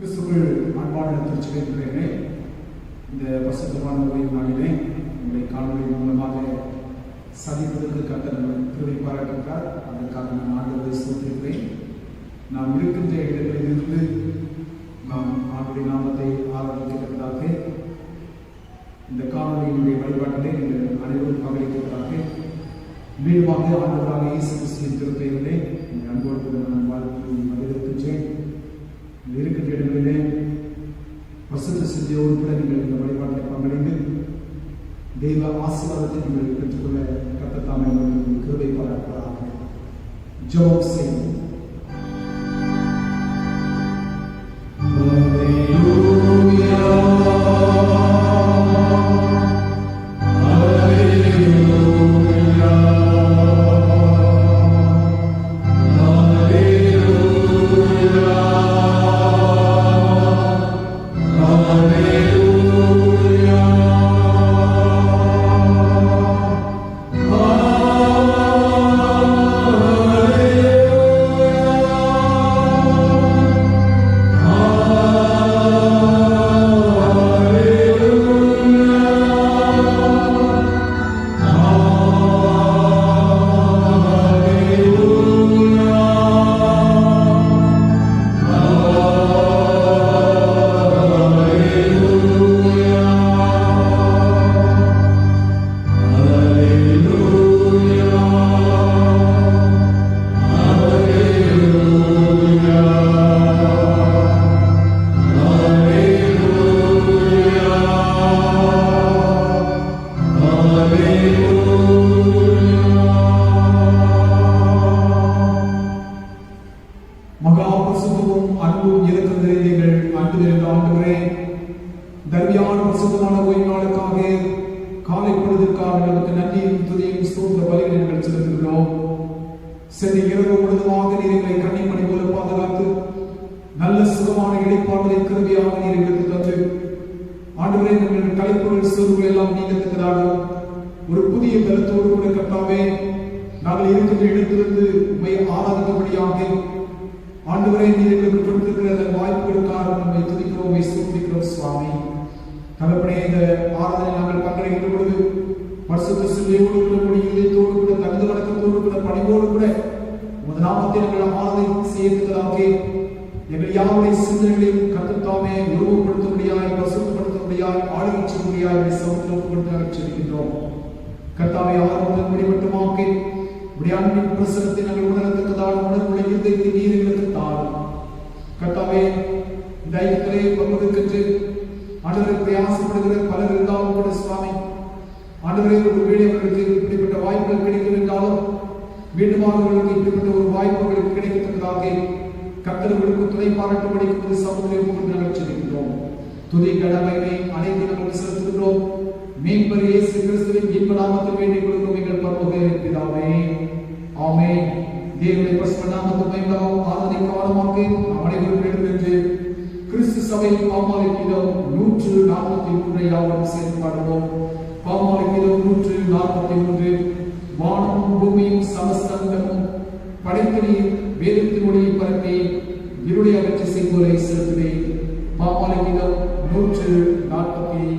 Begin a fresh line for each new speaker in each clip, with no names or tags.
கிறிஸ்துக்குள் அன்பான திருச்சபையினரே, இந்த பரிசுத்தமான ஓய்வு நாளிலே உங்களை காணொலி மூலமாக சந்திப்பதற்கு கர்த்தர் கிருபை பாராட்டுகிறார். அதற்காக நான் ஆண்டவரை ஸ்தோத்திரிக்கிறேன். நாம் இருக்கின்ற இடங்களிலிருந்து நாம் ஆண்டுடைய நாமத்தை ஆராதிக்கிறதாக இந்த காணொலியினுடைய வழிபாட்டிலே நீங்கள் அனைவரும் பங்களிக்கிறதாக மீண்டுமாக ஆண்டவராக இயேசு கிறிஸ்துவின் திருப்பெயரிலே உங்கள் அன்போடு நான் வாழ்த்து வரவேற்கின்றேன். இருக்கின்ற இடங்களிலே வசந்த சித்தியோடு கூட நீங்கள் இந்த வழிபாட்டில் பங்கடைந்து தெய்வ ஆசீர்வாதத்தை நீங்கள் பெற்றுக்கொள்ள கர்த்தர் தாமே உங்களுக்கு கிருபை பாராட்டுவதாக. ஜெபம் செய்வோம். ஒரு புதிய கருத்தோடு கூட கர்த்தாவே நாங்கள் இருக்கின்ற இடத்திலிருந்து உம்மை ஆராதிக்கும்படியாக ஆண்டவரே நீர் எங்களுக்கு கொடுத்திருக்கிற அந்த வாய்ப்புகளுக்காக நம்மை துதிக்கிறோம், ஸ்தோத்திரிக்கிறோம் சுவாமி. தகப்பனே, இந்த ஆராதனை நாங்கள் பங்கெடுக்கின்ற பொழுது பரிசுத்த சிலுவையோடு கூட இதயத்தோடு கூட தகுந்த வணக்கத்தோடு கூட பணிவோடு கூட உமது நாமத்தை நாங்கள் ஆராதனை செய்யத்தக்கதாக எங்கள் யாருடைய சிந்தனைகளையும் கர்த்தர் தாமே உருவப்படுத்தும்படியாய் பரிசுத்தப்படுத்தும்படியாய் ஆளுகை செய்யும்படியாய் சமுத்திரப்படுத்த செல்கின்றோம். கர்த்தாவை ஆரம்பத்தில் முடிவட்டுமாக்கி உடைய அன்பின் பிரசனத்தை நாங்கள் உணரத்தக்கதால் உணர்வுள்ள இருதயத்தை நீர் எங்களுக்கு தாரும். கர்த்தாவே, இந்த ஐக்கியத்திலே பங்குவதற்கென்று ஆண்டவரை பிரயாசப்படுகிற பலர் இருந்தாலும் கூட சுவாமி, ஆண்டவரை ஒரு வேலை அவர்களுக்கு இப்படிப்பட்ட வாய்ப்புகள் கிடைக்கும் என்றாலும் மீண்டும் அவர்களுக்கு இப்படிப்பட்ட ஒரு வாய்ப்பு அவர்களுக்கு கிடைக்கத்தக்கதாக கர்த்தர்களுக்கு துணை பாராட்டும்படி சமுதிரம் நாங்கள் செல்கின்றோம். துதி கடமையை அனைத்து நாங்கள் செலுத்துகின்றோம். மீட்பர் இயேசு கிறிஸ்துவின் இன்ப நாமத்தில் வேண்டிக் கொள்கிறோம் எங்கள் பரலோக பிதாவே, ஆமென். தேவனுடைய பரிசுத்த நாமத்தை மகிமையாகவும் ஆராதனைக்கு ஆழமாக நாம் அனைவரும் எடுத்து கிறிஸ்து சபையில் பாமாலை கீதம் 143 யாவரும் சேர்ந்து பாடுவோம். பாமாலை கீதம் 143. வானமும் பூமியும் சமஸ்தமும் படைத்து நீர் வேதத்தினுடைய பரப்பி இருளை அகற்றி செய்வோரை செலுத்துவேன். பாமாலை கீதம் 143.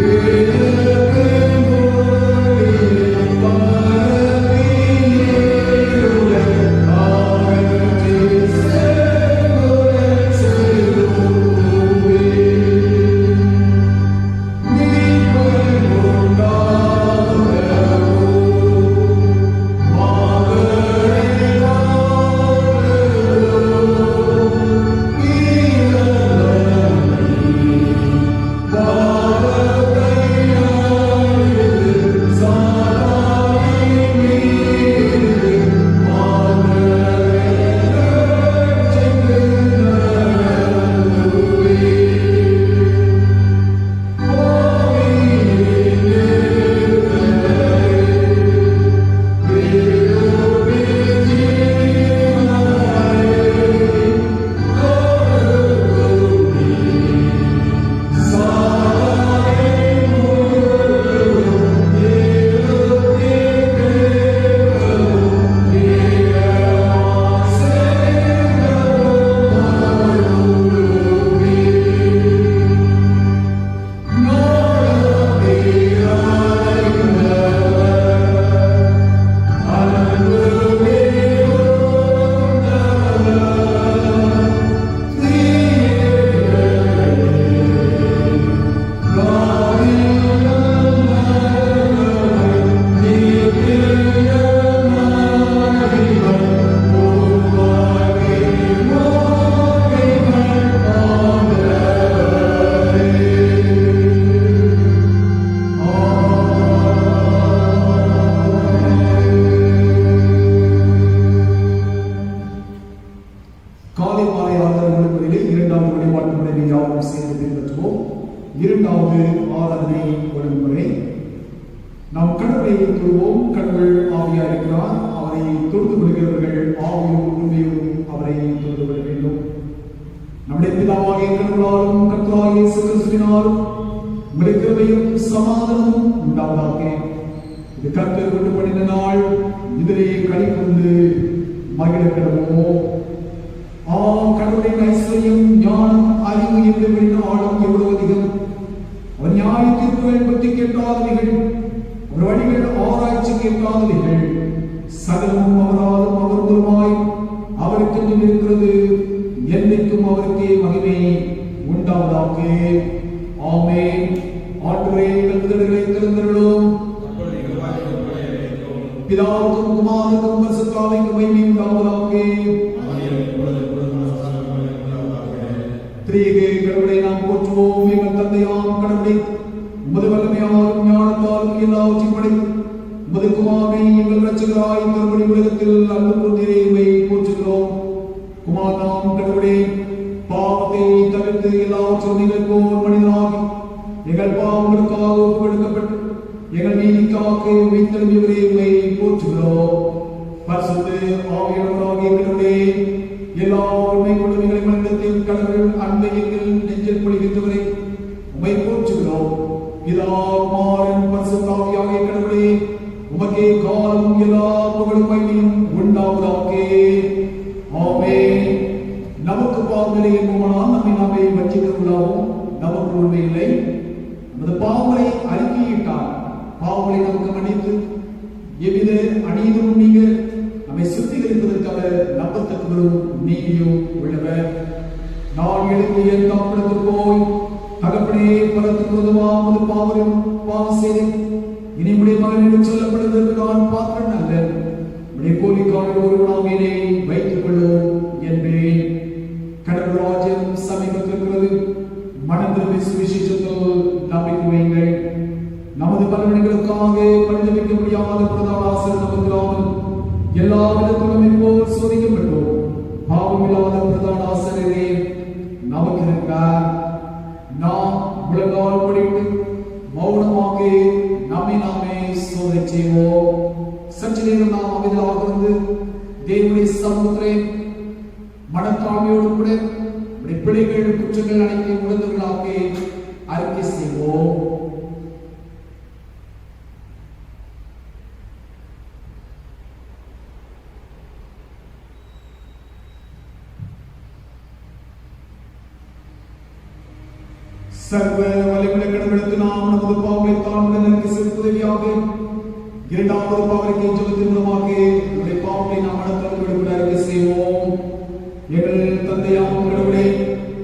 Yeah.
யோவான் முறையை யாவும் சேர்ந்து பின்பற்றுவோம். இரண்டாவது ஆராதனை ஒழுங்குமுறை. நாம் கடவுளை தொழுவோம். கடவுள் ஆவியா இருக்கிறார். அவரை தொழுது கொள்கிறவர்கள் ஆவியும் உண்மையோடும் அவரை தொழுது கொள்ள வேண்டும். நம்முடைய பிதாவாகிய கடவுளாலும் கர்த்தராகிய இயேசு கிறிஸ்துவினாலும் உங்களுடைய கிருபையும் சமாதானமும் உண்டாவதாக. இது கர்த்தர் கொண்டு பண்ணின நாள், இதிலே களிகூர்ந்து மகிழ கிடவோம். கடவுளின் ஐஸ்வர்யம், ஞானம், அறிவு என்பவரின் ஆழம் எவ்வளவு அதிகம்! அவர் நியாய தீர்ப்புகள் பற்றி கேட்காதவைகள், அவர் வழிகள் ஆராய்ச்சி கேட்காதவைகள். சகலமும் அவராலும் அவர்களுமாய் அவருக்கு இருக்கிறது. என்றைக்கும் அவருக்கே மகிமை உண்டாவதாக. ஆமென். ஆண்டவரே, எங்கள் உதடுகளை திறந்தருளும். பிதாவுக்கும் குமாரனுக்கும் பரிசுத்த ஆவிக்கும் மகிமை உண்டாவதாக. திரியேக கடவுளை நாம் போற்றுவோம். எங்கள் தந்தையாம் கடவுளை உமது வல்லமையாலும் ஞானத்தாலும் எல்லாவற்றையும் படைத்து உமது குமாரனை எங்கள் இரட்சகராய் மறுபடி உலகத்தில் அன்பு கொண்டிருவை போற்றுகிறோம். குமாரனாம் கடவுளே, பாவத்தை தவிர்த்து எல்லாவற்றையும் நீங்கள் போல் மனிதனாகி எங்கள் பாவங்களுக்காக ஒப்புக்கொடுக்கப்பட்டு எங்கள் நீதிக்காக வைத்தெழும்பியவரை போற்றுகிறோம். பரிசுத்த ஆவியானவராகிய கடவுளே, எல்லா உண்மை கொள்ளுமைகளை மனிதத்தில் கடவுள் அன்பை எங்கள் நெஞ்சில் பொழிகின்றவரை உம்மை போற்றுகிறோம். பிதா, குமாரன், பரிசுத்த ஆவியாகிய கடவுளே, உமக்கே காலம் எல்லா புகழும் மகிமையும் உண்டாவதாக. ஆமென். நமக்கு பாவங்களை என்போமானால் நம்மை நாமே வஞ்சிக்கிறவர்களாகவும் நமக்கு உண்மை இல்லை. நமது பாவங்களை அறிக்கையிட்டால் பாவங்களை நமக்கு மன்னித்து எவ்வித அநீதியும் நீங்க நம்மை சுத்திகரிப்பதற்காக நம்பத்தக்கவரும் நீதியும் உள்ளவர். நான் எழுந்து என் தாப்பிடத்தில் போய் தகப்பனே, பலத்துக்கு உதவாமது பாவரும் பாவம் செய்தேன். இனி உடைய மகன் என்று சொல்லப்படுவதற்கு நான் பாத்திரன் அல்ல. உடைய கோலிக்காக ஒருவனாக என்னை வைத்துக் கொள்ளும் என்பேன். கடவுள் ராஜ்யம் சமீபத்திருக்கிறது. மனதில் சுவிசேஷத்தில் நம்பிக்கை வையுங்கள். நமது பலவீனங்களுக்காக பரிதவிக்க முடியாத பிரதான ஆசிரியர் நமக்கு இல்லாமல் எல்லா விதத்திலும் இப்போது சோதிக்கப்பட்டோம். பாவமில்லாத பிரதான ஆசிரியரே நமக்கு இருக்கிறார். நாம் முழங்கால் படிட்டு மௌனமாக நம்மை நாமே சோதனை செய்வோம். சற்று நேரம் நாம் அமைதியாக இருந்து தேவனுடைய சமூகத்திலே மனத்தாழ்மையோடு கூட பிழைகள் குற்றங்கள் அனைத்தையும் உணர்ந்தவர்களாக அறிக்கை செய்வோம். சர்வ வலிமையுள்ள கடவுளுக்கு நாம் நமது பாவங்களை தாழ்வுடன் செலுத்துவதாக. இரண்டாவது பாவத்தை ஜெபத்தின் மூலமாக நம்முடைய பாவங்களை நாம் மனத்தாழ்மையோடு அறிக்கை செய்வோம். எங்கள் தந்தையாம் கடவுளே,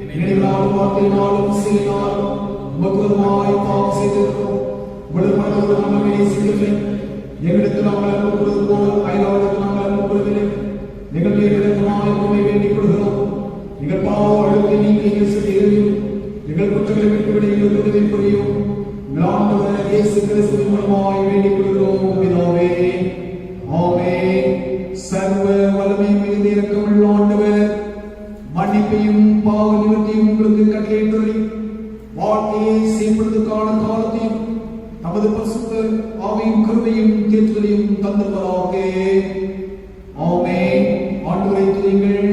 நினைவாலும் வார்த்தையினாலும் செயலினாலும் உமக்கு விரோதமாய் பாவம் செய்திருக்கிறோம். உமது மனதோடு நாங்கள் நேசிக்கவில்லை. எங்களிடத்தில் நாங்கள் அன்பு கூறுவது போல அயலாளருக்கு நாங்கள் அன்பு கூறவில்லை. எங்கள் மேல் இரக்கமாய் உம்மை வேண்டிக் கொள்கிறோம். எங்கள் பாவ அழுத்தை நீங்க செய்யும். எங்கள் குற்றங்களை விட்டுவிட எங்களுக்கு உதவி புரியும். எங்கள் ஆண்டவர் இயேசு கிறிஸ்துவின் மூலமாய் வேண்டிக் கொள்கிறோம் பிதாவே. ஆமென். சர்வ வல்லமை மிகுந்த இரக்கமுள்ள ஆண்டவர், மன்னிப்பையும் பாவ நிவர்த்தியும் உங்களுக்கு கட்டளையிட்டு வாழ்க்கையை செயல்படுவதற்கான காலத்தையும் நமது பரிசுத்த ஆவியின் கிருபையும் தேற்றுதலையும் தந்திருப்பதாக. ஆமென். ஆண்டவரை துதியுங்கள்.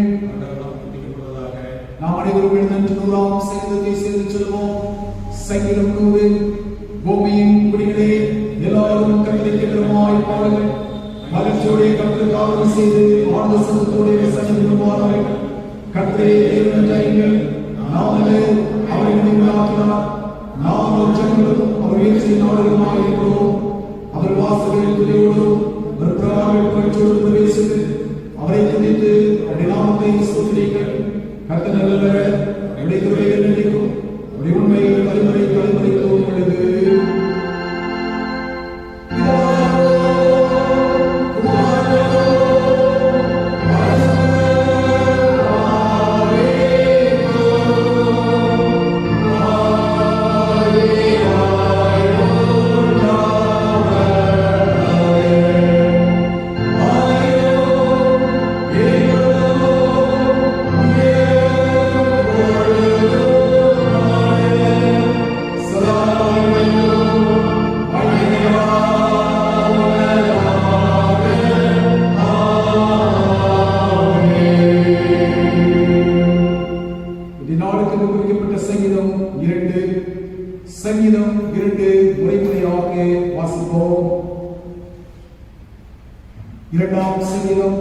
நாம் அனைவரும் எழுந்து 100ஆம் சங்கீதத்தை சேர்ந்து சொல்வோம். சங்கீதம் 100. பூமியின் குடிகளே, எல்லாரும் கர்த்தருக்கு பெருமாய் பாடுங்கள். மகிழ்ச்சியோடு கர்த்தருக்கு ஆராதனை செய்து ஆனந்த சத்தத்தோடு சங்கீதமாடுங்கள். கர்த்தரே தேவன் என்றார்கள். நாமளே அவரை நினைவாக்கினார். நாம் ஜனங்களும் அவர் வீழ்ச்சியின் நாடுகளுமாய் இருக்கிறோம். அவர் வாசலில் துதியோடும் ஒரு பிரகாரம் பயிற்சியோடு பிரவேசித்து அவரை துதித்து அவருடைய நாமத்தை ஸ்தோத்திரியுங்கள். கர்த்தர் நல்லவர். அவருடைய கிருபைகள் நீடிக்கும். அவருடைய உண்மை தலைமுறை தலைமுறைக்கு உள்ளது.
Yeah.
மொழிபெயர்க்கப்பட்ட சங்கீதம் 2 முறைமுறையாக வாசிப்போம். 2ஆம் சங்கீதம்.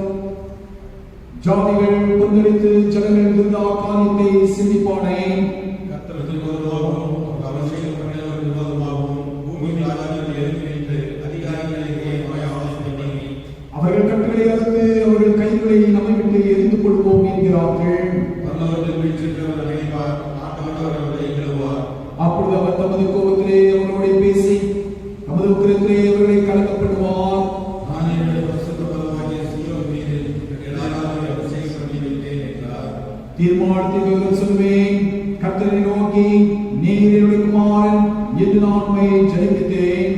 ஜாதிகள் கொந்தளித்து ஜனங்கள் விருதா காரியத்தை சிந்திப்பானே. அவர்கள் கட்டுகளை அறுத்து அவர்கள் கைகளை நம்மை விட்டு எரிந்து கொள்வோம் என்கிறார்கள். அப்பொழுது அவர் தமது கோபத்திலே அவர்களோட பேசி நமது உக்கிரத்திலே அவர்களை கலக்கப்படுவார். தீர்மானத்தை சொல்வேன், கர்த்தரை நோக்கி நீர் என்னுடைய குமாரன் என்று நான் உம்மை ஜெனிப்பித்தேன்.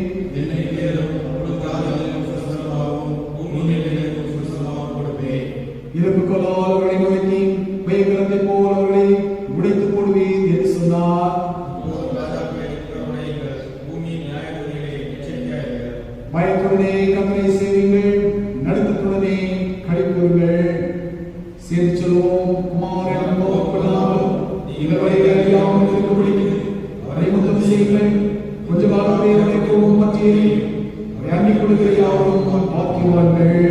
இறப்புக்களால் அவர்களை நோக்கி பயங்கரத்தை போல் அவர்களை உடைத்து போடுவேன் என்று சொன்னார். பயத்துடனே கர்த்தரை சேவியுங்கள், நடுக்கத்துடனே களிக்கூறுங்கள். சேர்ந்து சொல்வோம், குமாரன் கோபப்படாமல் இவரை அறியாமல் இருக்கும்படி அவரை முத்தம் செய்யுங்கள். கொஞ்ச காலத்தை அவரை கோபம் பற்றியே அவரை அன்னிக் கொடுக்கிற யாரும் பாக்கியவான்கள்.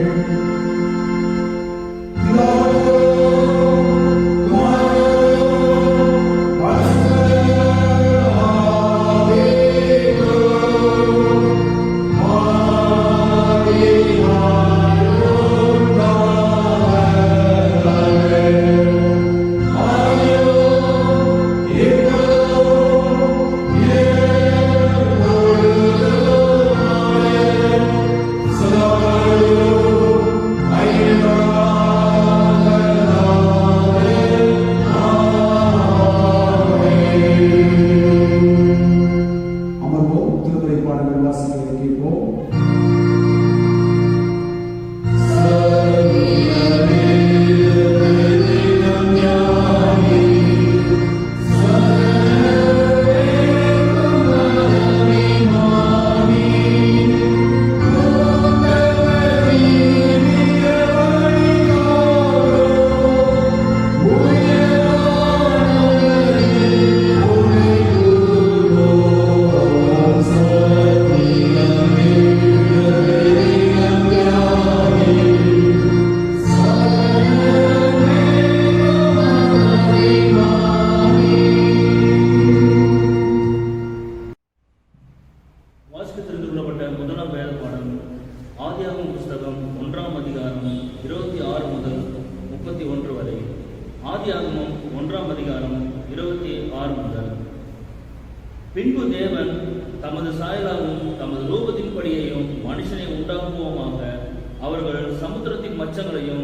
பின்பு தேவன் தமது சாயலாகவும் தமது ரூபத்தின்படியையும் மனுஷனை உண்டாக்குவோமாக, அவர்கள் சமுத்திரத்தின் மச்சங்களையும்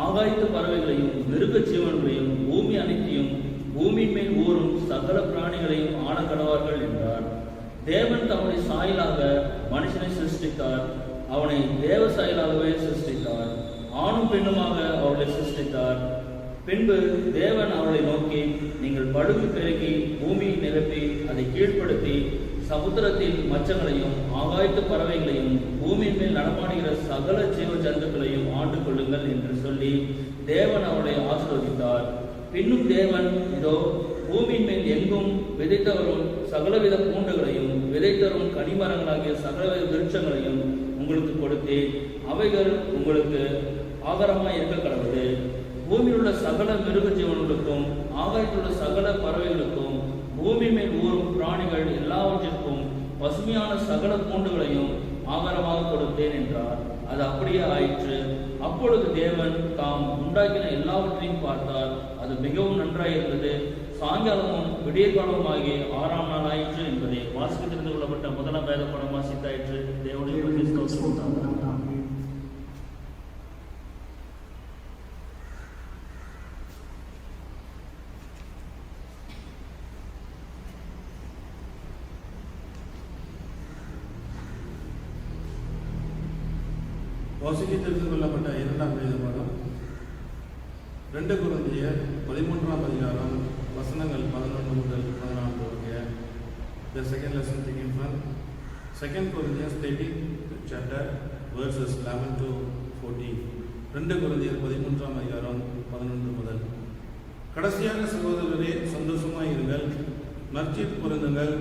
ஆகாயத்து பறவைகளையும் மிருக ஜீவன்களையும் பூமி அனைத்தையும் பூமியின் மேல் ஊறும் சகல பிராணிகளையும் ஆள கடவார்கள் என்றார். தேவன் தம்முடைய சாயலாக மனுஷனை சிருஷ்டித்தார், அவனை தேவ சாயலாகவே சிருஷ்டித்தார், ஆணும் பெண்ணுமாக அவர்களை சிருஷ்டித்தார். பின்பு தேவன் அவர்களை நோக்கி, நீங்கள் படுகு பெருகி பூமியை நிரப்பி அதை கீழ்ப்படுத்தி சமுத்திரத்தில் மச்சங்களையும் ஆகாயத்து பறவைகளையும் பூமியின் மேல் நடமாடுகிற சகல ஜீவ ஜந்துக்களையும் ஆண்டு கொள்ளுங்கள் என்று சொல்லி தேவன் அவர்களை ஆசீர்வதித்தார். பின்னும் தேவன், இதோ பூமியின் மேல் எங்கும் விதைத்தவரும் சகலவித பூண்டுகளையும் விதைத்தரும் கனிமரங்களாகிய சகலவித விருட்சங்களையும் உங்களுக்கு கொடுத்தேன், அவைகள் உங்களுக்கு ஆகாரமாய் இருக்க கடவுளே. பூமியில் உள்ள சகல மிருக ஜீவன்களுக்கும் ஆகாயத்தில் உள்ள சகல பறவைகளுக்கும் பூமி மேல் ஊறும் பிராணிகள் எல்லாவற்றிற்கும் பசுமையான சகல பூண்டுகளையும் ஆகாரமாக கொடுத்தேன் என்றார். அது அப்படியே ஆயிற்று. அப்பொழுது தேவன் தாம் உண்டாக்கின எல்லாவற்றையும் பார்த்தார், அது மிகவும் நன்றாயிருந்தது. சாயங்காலமும் விடியற்காலமும் ஆகிய 6ஆம் நாள் ஆயிற்று என்பதை வாசிக்க தெரிந்து கொள்ளப்பட்ட முதலாம் வேத படம் வாசித்தாயிற்று. தேவனுடைய
வாசிக்க தெரிந்து கொள்ளப்பட்ட 2ஆம் வேத பாடம் 2 கொரிந்தியர் 13ஆம் அதிகாரம் வசனங்கள் 11 முதல் 14 வரை. The second lesson taken from 2 Corinthians 13th chapter verses 11 to 14. 2 கொரிந்தியர் 13ஆம் அதிகாரம் 11 முதல். கடைசியாக சகோதரரே, சந்தோஷமாயிருங்கள், நற்செய்தி பொருந்துங்கள்,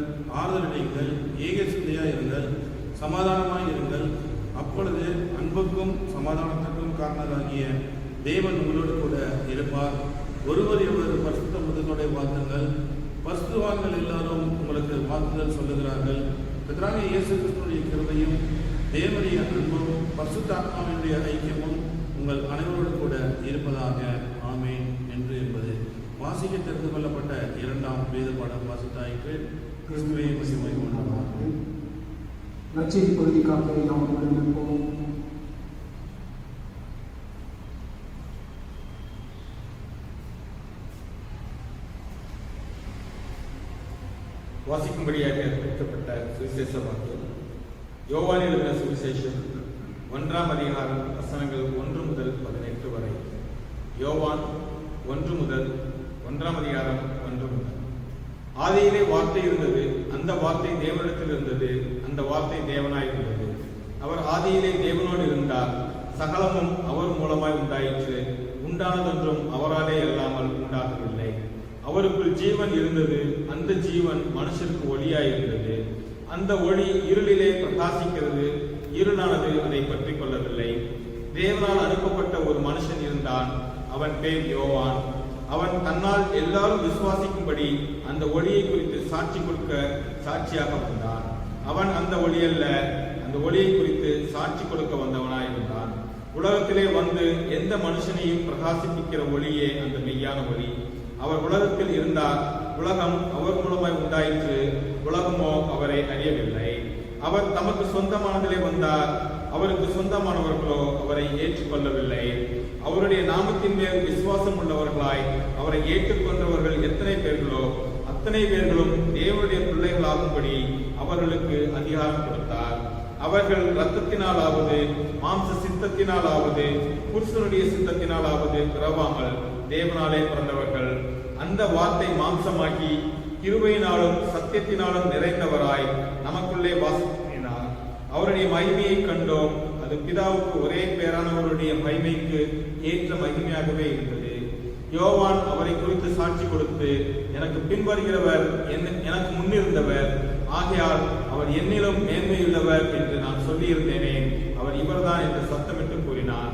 ஆறுதலடையுங்கள், ஏக சிந்தையாயிருங்கள், சமாதானமாயிருங்கள். அப்பொழுது அன்புக்கும் சமாதானத்துக்கும் காரணராகிய தேவன் உங்களோடு கூட இருப்பார். ஒருவர் எவர் பரிசுத்த முகத்தோட வாழ்த்துங்கள். பரிசுத்தவான்கள் எல்லாரும் உங்களுக்கு வாழ்த்துதல் சொல்லுகிறார்கள். பிதாவாகிய இயேசு கிறிஸ்துவின் கிருபையும் தேவனுடைய அன்பும் பரிசுத்த ஆத்மாவினுடைய ஐக்கியமும் உங்கள் அனைவரோடு கூட இருப்பதாக. ஆமென் என்று என்பது வாசிக்க தெரிந்து கொள்ளப்பட்ட இரண்டாம் வேத பாடம் வாசித்தாயிற்று. கிறிஸ்துவே மகிமை உண்டாவதாக.
நற்செய்தி பகுதிக்காக நாம் எழுந்திருப்போம்.
வாசிக்கும்படியாக ஏற்படுத்தப்பட்ட சுவிசேஷ வாக்கியம் யோவான் எழுதின சுவிசேஷம் 1ஆம் அதிகாரம் வசனங்கள் 1 முதல் 18 வரை. யோவான் 1 முதல் 1ஆம் அதிகாரம் 1 முதல். ஆதியிலே வார்த்தை இருந்தது, அந்த வார்த்தை தேவனிடத்தில் இருந்தது, அந்த வார்த்தை தேவனாய் இருந்தது. அவர் ஆதியிலே தேவனோடு இருந்தார். சகலமும் அவர் மூலமாய் உண்டாயிற்று. உண்டானதொன்றும் அவராலே அல்லாமல் உண்டாகவில்லை. அவருக்குள் ஜீவன் இருந்தது, அந்த ஜீவன் மனுஷருக்கு ஒளியாயிருந்தது. அந்த ஒளி இருளிலே பிரகாசிக்கிறது, இருளானது அதை பற்றி கொள்ளவில்லை. தேவனால் அனுப்பப்பட்ட ஒரு மனுஷன் இருந்தான், அவன் பேர் யோவான். அவன் தன்னால் எல்லாரும் விசுவாசிக்கும்படி அந்த ஒளியை குறித்து சாட்சி கொடுக்க சாட்சியாக வந்தான். அவன் அந்த ஒளி அல்ல, அந்த ஒளியை குறித்து சாட்சி கொடுக்க வந்தவனாய் இருந்தான். உலகத்திலே வந்து எந்த மனுஷனையும் பிரகாசிப்பிக்கிற ஒளியே அந்த மெய்யான ஒளி. அவர் உலகத்தில் இருந்தார், உலகம் அவர் மூலமாய் உண்டாயிற்று, உலகமோ அவரை அறியவில்லை. அவர் தமக்கு சொந்தமானதிலே வந்தார், அவருக்கு சொந்தமானவர்களோ அவரை ஏற்றுக்கொள்ளவில்லை. அவருடைய நாமத்தின் மேல் விசுவாசம் உள்ளவர்களாய் அவரை ஏற்றுக்கொண்டவர்கள் எத்தனை பேர்களோ அத்தனை பேர்களும் தேவனுடைய பிள்ளைகளாகும்படி அவர்களுக்கு அதிகாரம் கொடுத்தார். அவர்கள் இரத்தத்தினாலாவது மாம்ச சித்தத்தினாலாவது புருஷனுடைய சித்தத்தினாலாவது பிறவாமல் தேவனாலே பிறந்தவர்கள். அந்த வார்த்தை மாம்சமாக்கி கிருபையினாலும் சத்தியத்தினாலும் நிறைந்தவராய் நமக்குள்ளே வாசித்தினார். அவருடைய மகிமையை கண்டோம். அது பிதாவுக்கு ஒரே பேரானவருடைய மகிமைக்கு ஏற்ற மகிமையாகவே இருந்தது. யோவான் அவரை குறித்து சாட்சி கொடுத்து, எனக்கு பின்வருகிறவர் எனக்கு முன்னிருந்தவர், ஆகையால் அவர் என்னிலும் மேன்மையுள்ளவர் என்று நான் சொல்லியிருந்தேனே, அவர் இவர்தான் என்று சத்தமிட்டு கூறினான்.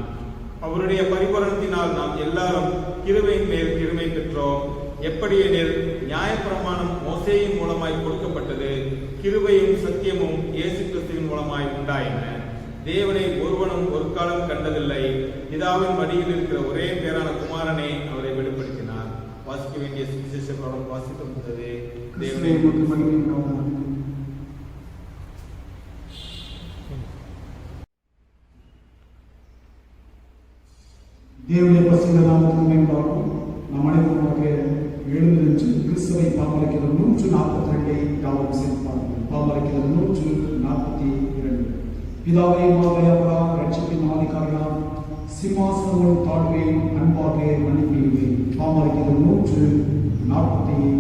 அவருடைய பரிபூரணத்தினால் நாம் எல்லாரும் கிருபையின் மேல் கிருபை பெற்றோம். எப்படியெனில் நியாயப்பிரமாணம் மோசேயின் மூலமாய் கொடுக்கப்பட்டது, கிருபையும் சத்தியமும் இயேசு கிறிஸ்துவின் மூலமாய் உண்டாயின. தேவனை ஒருவனும் ஒரு காலம் கண்டதில்லை. பிதாவின் மடியில் இருக்கிற ஒரே பேரான குமாரனே அவரை வெளிப்படுத்தினார். வாசிக்க வேண்டிய சுவிசேஷ பாடம் வாசித்து முடிந்தது. தேவனை
தேவனுடைய பரிசுத்த நாமத்துக்கு மேம்பாடும் நம் அனைவருமாக எழுந்து நின்று கிறிஸ்துவை பாமரிக்கிறது 142 யாவும் சேர்ப்பார்கள். பாமரிக்கிறது 142. பிதாவை மாதையாவராம் ரட்சத்தின் ஆதிகாரியாம் சிம்மாசனம் தாழ்வேன் அன்பாக மன்னிப்பீர்கள். பாமரிக்கிறது 142.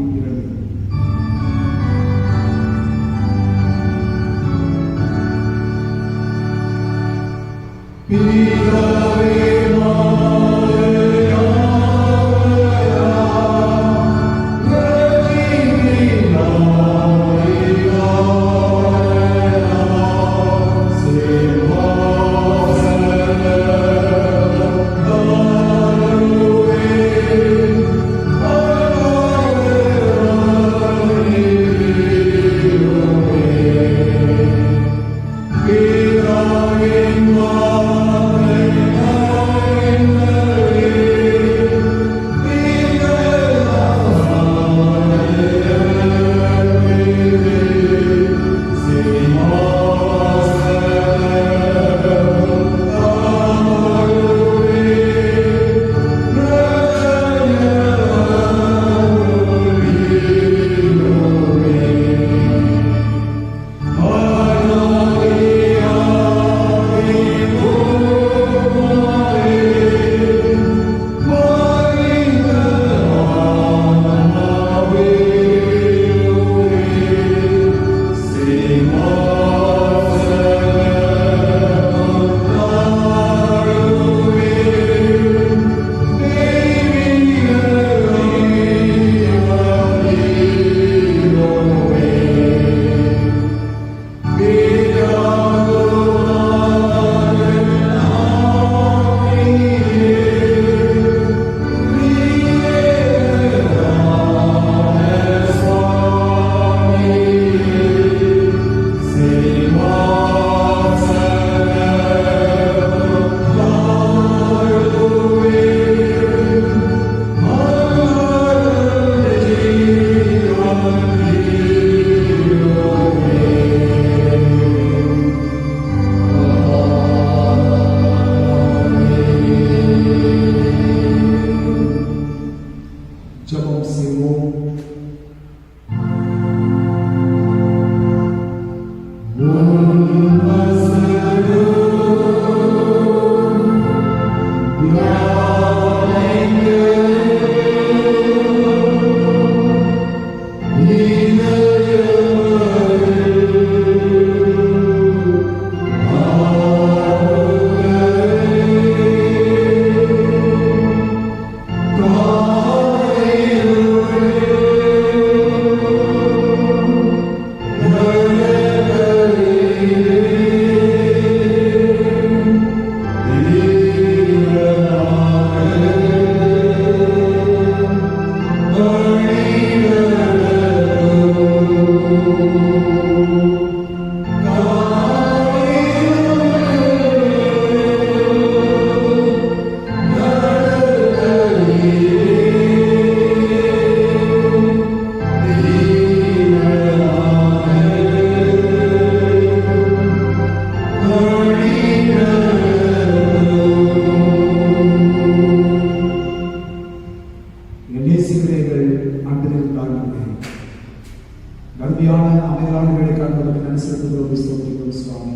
கடுமையான அமைதியான வேலைக்கான நன்றி செலுத்துகிறோம். ஸ்தோத்திரிக்கிறோம் சுவாமி.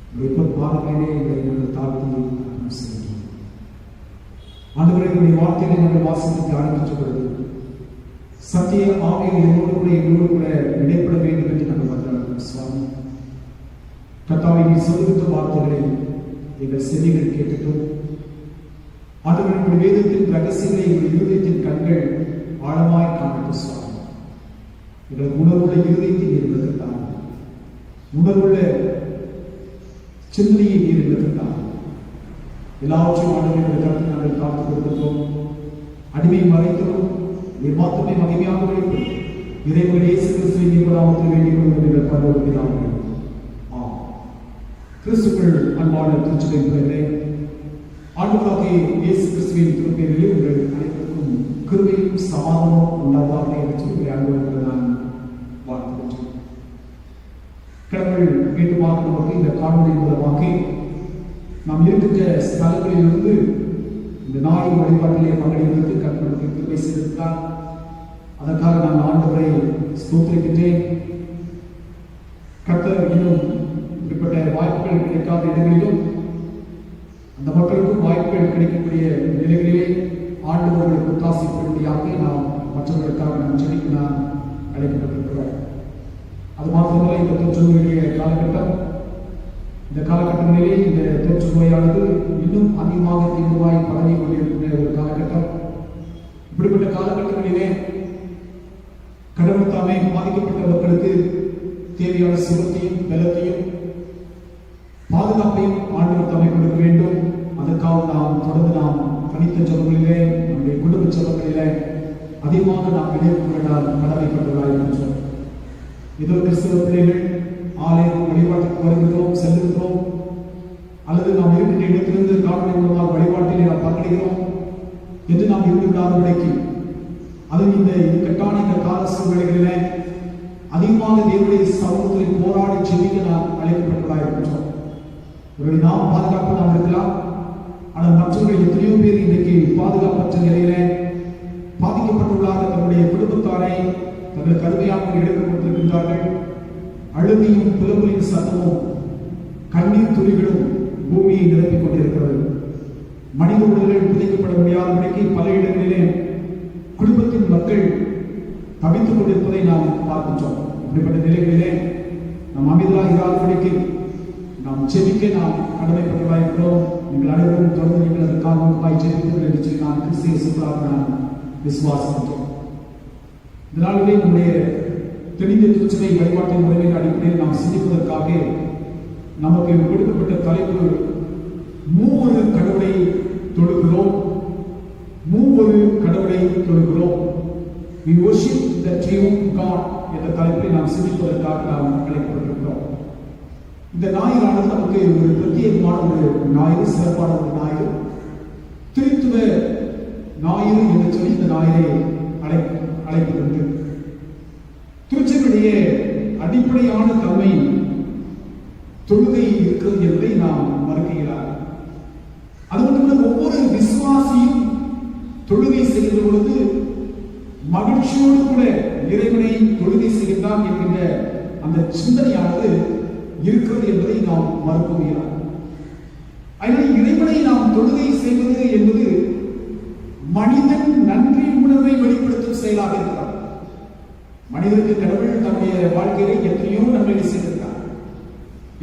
உங்களுடைய பாதங்களிலே எங்களை நாங்கள் தாழ்த்தி செய்கிறோம். ஆண்டவரே, உங்களுடைய வார்த்தைகளை நாங்கள் வாசித்து தியானிக்கின்ற பொழுது சத்திய ஆவியில் எங்களோடு கூட இடைப்பட வேண்டும் என்று நாங்கள் வந்தார்கள் சுவாமி. கர்த்தாவே, நீ சொல்லுகின்ற வார்த்தைகளை எங்கள் செவிகள் கேட்டுட்டோம். ஆண்டவரே, உங்களுடைய வேதத்தின் ரகசியங்களை எங்களுடைய இருதயத்தின் கண்கள் ஆழமாய் காணட்டும் சுவாமி. எங்களுக்கு உணர்வுள்ள இருதயத்தை நீர் எங்களுக்குத்தான், உணர்வுள்ள சிந்தனையை நீர் எங்களுக்குத்தான். எல்லாவற்றையும் ஆண்டவரை கருத்து நாங்கள் காத்து கொடுக்கிறோம். அடிமை மறைக்கிறோம். நீர் மாத்திரமே மகிமையாக வேண்டும். இறைவன் இயேசு கிறிஸ்துவை நீர் நாமத்தில் வேண்டிக் கொள்ளும் என்று பரலோகத்திலே கிறிஸ்துக்குள் அன்பான திருச்சபை பிள்ளைகளே, ஆண்டவராகிய இயேசு கிறிஸ்துவின் திருப்பெயரிலே உங்கள் அனைவருக்கும் கிருபையும் சமாதானமும் உண்டாவதாக என்று சொல்லி அன்போடு நான் வாழ்த்துகின்றேன். கடவுள் மீண்டுமாக நமக்கு இந்த காணொலி மூலமாக நாம் இருக்கின்ற ஸ்தலங்களிலிருந்து இந்த நாளின் வழிபாட்டிலே பங்கெடுத்து கர்த்தருக்கு கிருபை செய்திருக்கிறார். அதற்காக நான் ஆண்டவரை ஸ்தோத்திரிக்கின்றேன். கர்த்தர் இன்னும் இப்படிப்பட்ட வாய்ப்புகள் கிடைக்காத இடங்களிலும் அந்த மக்களுக்கும் வாய்ப்புகள் கிடைக்கக்கூடிய நிலைகளிலே ஆண்டவர்களுக்கு ஒத்தாசைப்படும்படியாக நாம் மற்றவர்களுக்காக நாம் செடிக்கு நாம் அழைக்கப்பட்டிருக்கிறோம். அது மாத்திரமல்ல, இந்த தொற்று நோயுடைய காலகட்டம், இந்த காலகட்டங்களிலே இந்த தொற்று நோயானது இன்னும் அதிகமாக தீவிரமாய் பரவி கொண்டிருக்கிற ஒரு காலகட்டம். இப்படிப்பட்ட காலகட்டங்களிலே கடவுள் தாமே பாதிக்கப்பட்ட மக்களுக்கு தேவையான சுகத்தையும் பலத்தையும் பாதுகாப்பையும் ஆண்டவர் தாமே கொடுக்க வேண்டும். அதற்காக நாம் தொடர்ந்து நாம் தனித்த ஜபங்களிலே, நம்முடைய குடும்ப ஜபங்களிலே அதிகமாக நாம் இணைப்புகளால் கடமைப்பட்டவர்களாக இருக்கின்றோம். ஏதோ கிறிஸ்தவ பிள்ளைகள் ஆலயம் வழிபாட்டுக்கு வருகிறோம், செல்லுகிறோம், அல்லது நாம் இருக்கின்ற இடத்திலிருந்து காணொலி மூலமாக வழிபாட்டிலே நாம் பங்கெடுக்கிறோம் என்று நாம் இருக்கின்றார்களுக்கு அதுவும் இந்த இக்கட்டான இந்த கால சூழ்நிலைகளிலே அதிகமாக தேவனுடைய சமூகத்தில் போராடி ஜெபிக்க நாம் அழைக்கப்பட்டவர்களாக இருக்கின்றோம். ஒருவேளை நாம் பாதுகாப்பு நாம் இருக்கலாம், ஆனால் மற்றவர்கள் எத்தனையோ பேர் இன்றைக்கு பாதுகாப்பற்ற நிலையில பாதிக்கப்பட்டுள்ளார்கள். தன்னுடைய குடும்பத்தாரை தங்கள் கருமையாக எடுத்துக் கொண்டிருக்கின்றார்கள். அழுகையும் புலம்பலின் சத்தமும் கண்ணீர் துளிகளும் பூமியை நிரப்பிக் கொண்டிருக்கிறது. மனித உடல்கள் புதைக்கப்பட முடியாதபடிக்கு பல இடங்களிலே குடும்பத்தின் மக்கள் தவித்துக் கொண்டிருப்பதை நாம் பார்க்கின்றோம். இப்படிப்பட்ட நிலைகளிலே நாம் அமைதியாக இராதபடிக்கு நாம் செபிக்க நாம் கடமைப்பட்டவர்களாக இருக்கிறோம். நீங்கள் அனைவரும் தொடர்ந்து நீங்கள் அதற்காக முன்பாய் ஜெபிப்பீர்கள் என்று சொல்லி நான் கிறிஸ்து இயேசுவுக்குள்ளாக நான் விசுவாசிக்கின்றோம். இதனாலே நம்முடைய தெளிந்த திருச்சபை வழிபாட்டின் முறையின் அடிப்படையில் நாம் சிந்திப்பதற்காக நமக்கு கொடுக்கப்பட்ட தலைப்பு மூவொரு கடவுளை தொழுகிறோம். மூவொரு கடவுளை தொழுகிறோம். We worship the triune God என்ற தலைப்பை நாம் சிந்திப்பதற்காக நாம் அழைக்கப்பட்டிருக்கிறோம். இந்த ஞாயிறானது நமக்கு ஒரு பிரத்யேகமான ஒரு ஞாயிறு, சிறப்பான ஒரு ஞாயிறு, திருத்துவ ஞாயிறு என்று சொல்லி இந்த ஞாயிறை அழைப்பதற்கு திருச்சபையுடைய அடிப்படையான தன்மை தொழுகை இருக்கிறது என்பதை நாம் மறுக்கிறார். அது மட்டுமல்ல, ஒவ்வொரு விசுவாசியும் தொழுகை செய்கின்ற பொழுது மகிழ்ச்சியோடு கூட இறைவனை தொழுகை செய்கின்றான் என்கின்ற அந்த சிந்தனையானது இருக்கிறது என்பதை நாம் மறுக்கிறார். அதனால் இறைவனை நாம் தொழுகை செய்வது என்பது மனிதன் நன்றி உணர்வை வெளிப்படுத்தும் செயலாக இருக்கிறார். மனிதனுக்கு கடவுள் தன்னுடைய வாழ்க்கையிலே எத்தனையோ நன்மைகளை செய்திருக்கிறார்,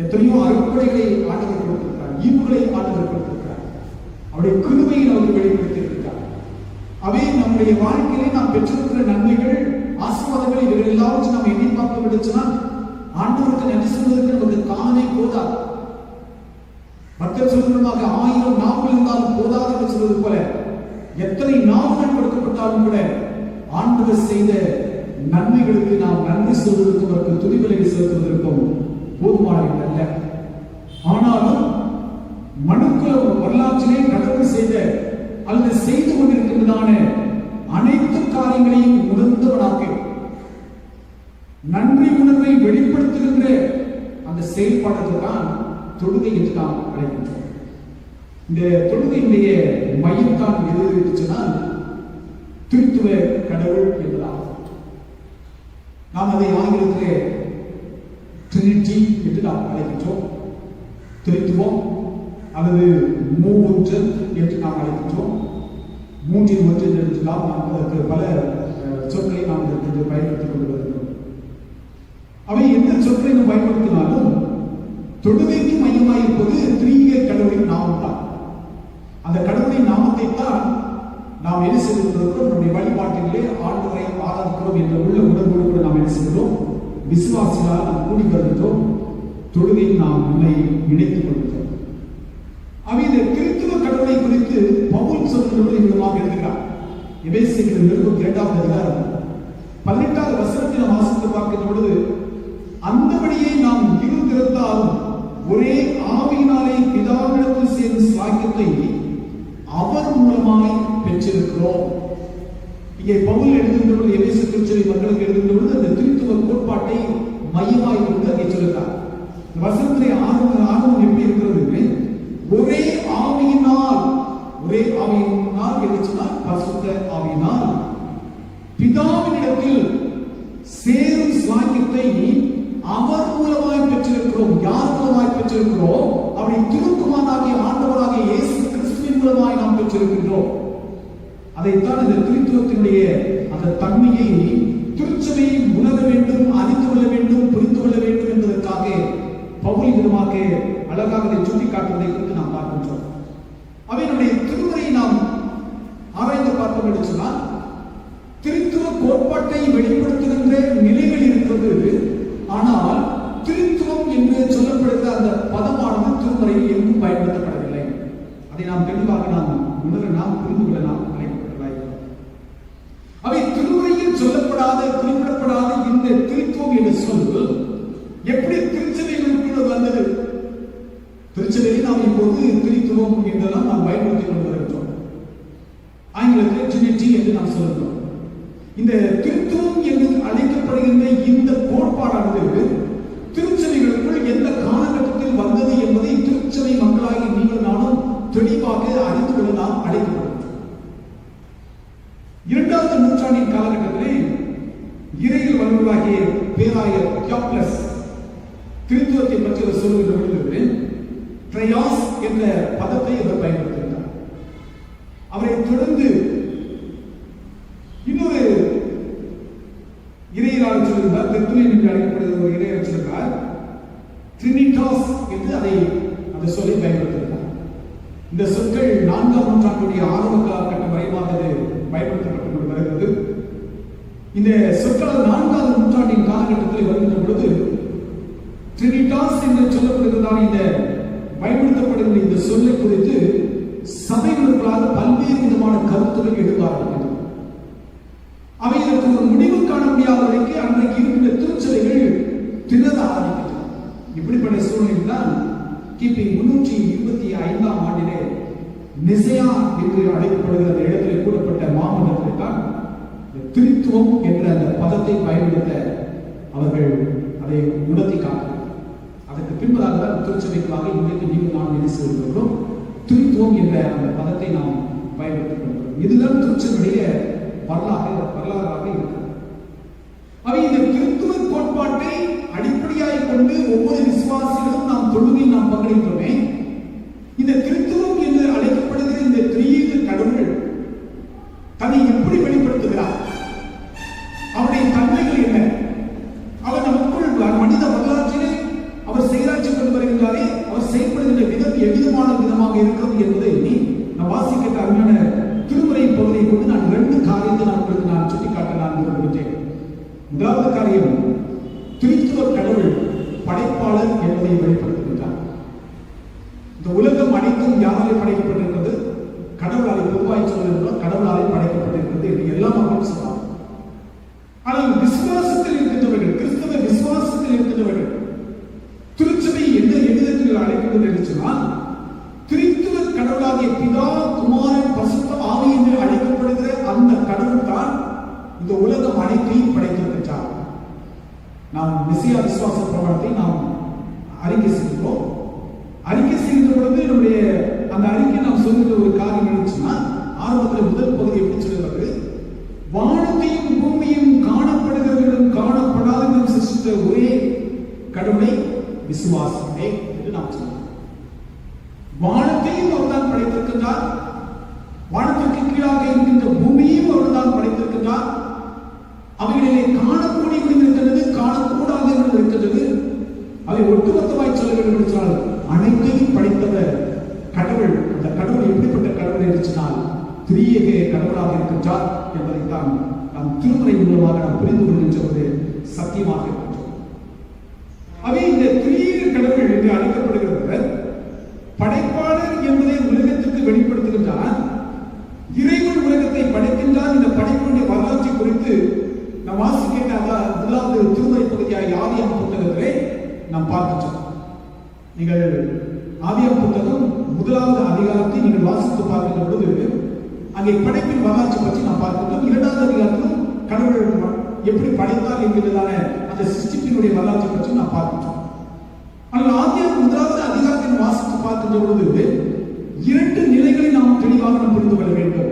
எத்தனையோ அருட்கொடைகளை ஆண்டவர் கொடுத்திருக்கிறார், ஈவுகளை ஆண்டவர் கொடுத்திருக்கிறார், அவருடைய கிருபையை அவர் வெளிப்படுத்தி இருக்கிறார். அவை நம்முடைய வாழ்க்கையிலே நாம் பெற்றிருக்கிற நன்மைகள், ஆசீர்வாதங்கள், இவர்கள் எல்லாவற்றையும் நாம் எண்ணி பார்க்க விடுச்சுன்னா ஆண்டவருக்கு நன்றி சொல்வதற்கு நமக்கு காலமே போதாது. பக்தர் சொல்லுமாக 1000 நாவுகள் இருந்தாலும் போதாது என்று சொல்வது போல எத்தனை நாவுகள் கொடுக்கப்பட்டாலும் கூட ஆண்டவர் செய்த நன்மைகளுக்கு நாம் நன்றி சொல்வதற்கும் அவருக்கு துதிகளை செலுத்துவதற்கும் போதுமானது அல்ல. ஆனாலும் மனுக்குல வரலாற்றிலே கடவுள் செய்த அல்லது செய்து கொண்டிருக்கின்றதான அனைத்து காரியங்களையும் உணர்ந்தவனாக நன்றி உணர்வை வெளிப்படுத்துகின்ற அந்த செயல்பாடுகள் தான் தொழுகை என்று நாம் அழைக்கின்றோம். இந்த தொழுகையினுடைய மையம் தான் எது இருந்துச்சுன்னா திருத்துவ கடவுள் என்பதாகும். அதை ஆங்கிலத்திலே ட்ரினிட்டி என்று நாம் அழைக்கின்றோம். திருத்துவம் அல்லது மூவொன்றல் என்று நாம் அழைக்கின்றோம். மூன்றில் ஒன்று என்று நாம் அதற்கு பல சொற்களை நாம் இதற்கு பயன்படுத்திக் கொண்டு வருகிறோம். அவை எந்த சொற்களை நாம் பயன்படுத்தினாலும் தொழுகைக்கு மையமாயிருப்பது திரியேக கடவுளின் நாமம் தான். அந்த கடவுளின் நாமத்தை தான் நாம் என்ன செய்திருக்கிறோம்? நம்முடைய வழிபாட்டிலே ஆண்டவரை ஆராதிக்கிறோம் என்ற உள்ள உணர்வோடு கூட நாம் என்ன செய்கிறோம்? விசுவாசிகளால் நாம் கூடி வருகின்றோம். தொழுகையில் நாம் நம்மை இணைத்துக் கொள்கிறோம். அவை இந்த கிறிஸ்துவ கடவுளை குறித்து பவுல் சொல்லுகிற விதமாக எழுதுகிறார். எபேசியர் நிருபம் 2ஆம் அதிகாரம் 18ஆவது வசனத்தை நாம் வாசித்து பார்க்கின்ற பொழுது, அந்தபடியே நாம் இருந்திருந்தாலும் ஒரே ஆவியினாலே பிதாவிடத்தில் சேர்ந்த சாக்கியத்தை அவர் மூலமாய் பெற்றிருக்கிறோம். இங்கே பவுல் எழுதுகின்ற பொழுது, எபேசிய திருச்சபை மக்களுக்கு எழுதுகின்ற பொழுது அந்த திருத்துவ கோட்பாட்டை மையமாய் கொண்டு அங்கே சொல்லுகிறார். வசனத்திலே ஆர்வம் எப்படி இருக்கிறது? ஒரே ஆவியினால் என்று சொன்னால் பரிசுத்த ஆவியினால் பிதாவினிடத்தில் சேரும் சாக்கியத்தை அவர் மூலமாய் பெற்றிருக்கிறோம். யார் மூலமாய் பெற்றிருக்கிறோம்? அவருடைய திருக்குமாரனாகிய ஆண்டவராகிய இயேசு கிறிஸ்துவின் மூலமாய் நாம் பெற்றிருக்கின்றோம். அதைத்தான் இந்த திருத்துவத்தினுடைய அந்த தன்மையை திருச்சபையை உணர வேண்டும், அறிந்து கொள்ள வேண்டும், புரிந்து கொள்ள வேண்டும் என்பதற்காக பவுல் விதமாக அழகாக அதை சுட்டி காட்டுவதை குறித்து நாம் பார்க்கின்றோம். அவையினுடைய திருமுறையை நாம் ஆராய்ந்து பார்த்தோம் என்று சொன்னால், திருத்துவ கோட்பாட்டை வெளிப்படுத்துகின்ற நிலைகள் இருக்கிறது. ஆனால் திருத்துவம் என்று சொல்லப்படுகிற அந்த பதமானது திருமுறையில் எங்கும் பயன்படுத்தப்படவில்லை. அதை நாம் தெளிவாக நாம் உணர, நாம் புரிந்து கொள்ள நாம் அழைக்கப்பட்டதாய். அவை திருமுறையில் சொல்லப்படாத, குறிப்பிடப்படாத இந்த திருத்துவம் என்ற சொல் எப்படி திருச்சபைகளுக்குள் வந்தது? திருச்சபையில் நாம் இப்போது திருத்துவம் என்றெல்லாம் நாம் பயன்படுத்திக் கொண்டு வருகின்றோம். ஆங்கிலத்தில் ட்ரினிட்டி என்று நாம் சொல்கிறோம். இந்த திருத்துவம் என்று அழைக்கப்படுகின்ற இந்த கோட்பாடானது திருச்சபைகளுக்குள் எந்த காலகட்டத்தில் வந்தது என்பதை திருச்சபை மக்களாகி நீங்கள் நானும் தெளிவாக அறிந்து கொள்ள நாம் அழைக்கப்படுகிறோம். 2வது நூற்றாண்டின் காலகட்டத்திலே இறையில் வல்லுநராகிய பேராயர் தியோபிலஸ் திருத்துவத்தை பற்றி அவர் சொல்லுகின்ற பொழுது ட்ரையாஸ் என்ற பதத்தை அவர் பயன்படுத்துகிறார். அவரை தொடர்ந்து இன்னொரு இறையராளர் சொல்லுகிறார், தெர்த்துலியன் என்று அழைக்கப்படுகிற ஒரு இறையராளர் சொல்லுகிறார், ட்ரினிட்டாஸ் என்று அந்த சொல்லை பயன்படுத்துகிறார். இந்த சொற்கள் 4ஆம் நூற்றாண்டுடைய ஆரம்ப காலகட்டம் வரைவாக பயன்படுத்தப்பட்டு வருகிறது. இந்த சொற்கள் 4வது நூற்றாண்டின் காலகட்டத்தில் வருகின்ற பொழுது ட்ரினிட்டாஸ் என்று சொல்லப்படுகிறதான இந்த பயன்படுத்தப்படுகிற இந்த சொல்லை குறித்து சபைகளுக்காக பல்வேறு விதமான கருத்துக்கள் எடுப்பார்கள். அவை இதற்கு ஒரு முடிவு காண முடியாத வரைக்கும் அன்றைக்கு இருக்கின்ற திருச்சபைகள் திணற ஆரம்பித்தன. இப்படிப்பட்ட சூழ்நிலையில் தான் கிபி 325ஆம் ஆண்டிலே நிசையா என்று அழைக்கப்படுகிற அந்த இடத்திலே கூடப்பட்ட மாமன்றத்தில் தான் திருத்துவம் என்ற அந்த பதத்தை பயன்படுத்த அவர்கள் அதை உணர்த்தி காட்டினார். அதற்கு பின்பதாக தான் திருச்சபைக்காக இன்றைக்கு நீங்கள் நாம் என்ன செய்கிறோம்? திருத்துவம் என்ற அந்த பதத்தை நாம் பயன்படுத்திக் கொள்கிறோம். இதுதான் திருச்சபையுடைய வரலாறாக இருக்கிறது. அவை இந்த திருத்துவ கோட்பாட்டை அடிப்படையாக கொண்டு ஒவ்வொரு விசுவாசிகளும் நாம் தொழுகையில் நாம் பங்கெடுக்கிறோமே. இந்த திருத்துவம் என்று அழைக்கப்படுகிற இந்த திரியேக கடவுள் தன்னை எப்படி வெளிப்படுத்துகிறார்? அவருடைய தன்மைகள் என்ன? அவர் நமக்குள் மனித வரலாற்றிலே அவர் செயலாற்றி கொண்டு வருகின்றாரே, அவர் செயல்படுகின்ற விதம் எவ்விதமான விதமாக இருக்கிறது என்பதை நான் வாசிக்கின்ற அருமையான திருமுறை பகுதியை கொண்டு நான் 2 காரியத்தை நான் சுட்டிக்காட்ட நான் விரும்புகிறேன். முதலாவது காரியம், திருத்துவ கடவுள் படைப்பாளர் என்பதை வெளிப்படுத்துகின்றார். இந்த உலகம் அனைத்தும் யாராலே படைக்கப்பட்டிருக்கிறது? கடவுளாலே. பொதுவாய் சொல்லுகிறோம், கடவுளாலே படைக்கப்பட்டிருக்கிறது என்று எல்லா மக்களும் சொல்றாங்க. ஆனால் விசுவாசத்தில் இருக்கின்றவர்கள், கிறிஸ்தவ விசுவாசத்தில் இருக்கின்றவர்கள் திருச்சபை எந்த எவ்விதத்தில் அழைக்கிறது என்று சொன்னால், திருத்துவ கடவுளாகிய பிதா, குமாரன், பரிசுத்த ஆவி என்று அழைக்கப்படுகிற அந்த கடவுள் தான் இந்த உலகம் அனைத்தையும் படைத்திருக்கிறார். நாம் மெசியா விசுவாச பிரமாணத்தை நாம் அறிக்கை செய்கிறோம். அறிக்கை செய்கின்ற பொழுது நம்முடைய அந்த அறிக்கை நாம் சொல்லுகிற ஒரு காரியம் இருந்துச்சுன்னா, ஆரம்பத்தில் முதல் பகுதி எப்படி சொல்லுகிறது? வானத்தையும் பூமியும் காணப்படுகிறவர்களும் காணப்படாத கடவுளை விசுவாசிப்பே என்று நாம் சொல்லுவோம். வானத்தையும் அவர்தான் படைத்திருக்கின்றார், வானத்திற்கு கீழாக இருக்கின்ற பூமியையும் அவர்தான் படைத்திருக்கின்றார். அவைகளிலே காணக்கூடியவர்கள் இருக்கின்றது, காணக்கூடாதவர்கள் இருக்கின்றது. அவை ஒட்டுமொத்தமாய் சொல்ல வேண்டும் என்றால் அனைத்தையும் படைத்தவர் கடவுள். அந்த கடவுள் எப்படிப்பட்ட கடவுள் இருந்துச்சுனால் திரியேக கடவுளாக இருக்கின்றார் என்பதைத்தான் நாம் திருமுறை மூலமாக நாம் புரிந்து கொள்கின்ற ஒரு சத்தியமாக இருக்கின்றோம். அவை இந்த திரியேக கடவுள் என்று அழைக்கப்படுகிறவர் படைப்பாளர் என்பதை உலகத்திற்கு வெளிப்படுத்துகின்றார். இறைவன் உலகத்தை படைக்கின்றார். இந்த படைப்பினுடைய வரலாற்றை குறித்து நாம் வாசிக்கின்ற முதலாவது திருமுறை பகுதியாக ஆதியாகம புத்தகத்திலே நாம் பார்க்கின்றோம். நீங்கள் ஆதியாகம புத்தகம் முதலாவது அதிகாரத்தை நீங்கள் வாசித்து பார்க்கின்ற பொழுது அங்கே படைப்பின் வரலாற்றை பற்றி நாம் பார்க்கின்றோம். இரண்டாவது அதிகாரத்திலும் கடவுள் எப்படி படைத்தார் என்கிறதான அந்த சிருஷ்டிப்பினுடைய வரலாற்றை பற்றி நாம் பார்க்கின்றோம். ஆனால் ஆதியாகம முதலாவது அதிகாரத்தை வாசித்து பார்க்கின்ற பொழுது இரண்டு நிலைகளை நாம் தெளிவாக நாம் புரிந்து கொள்ள வேண்டும்.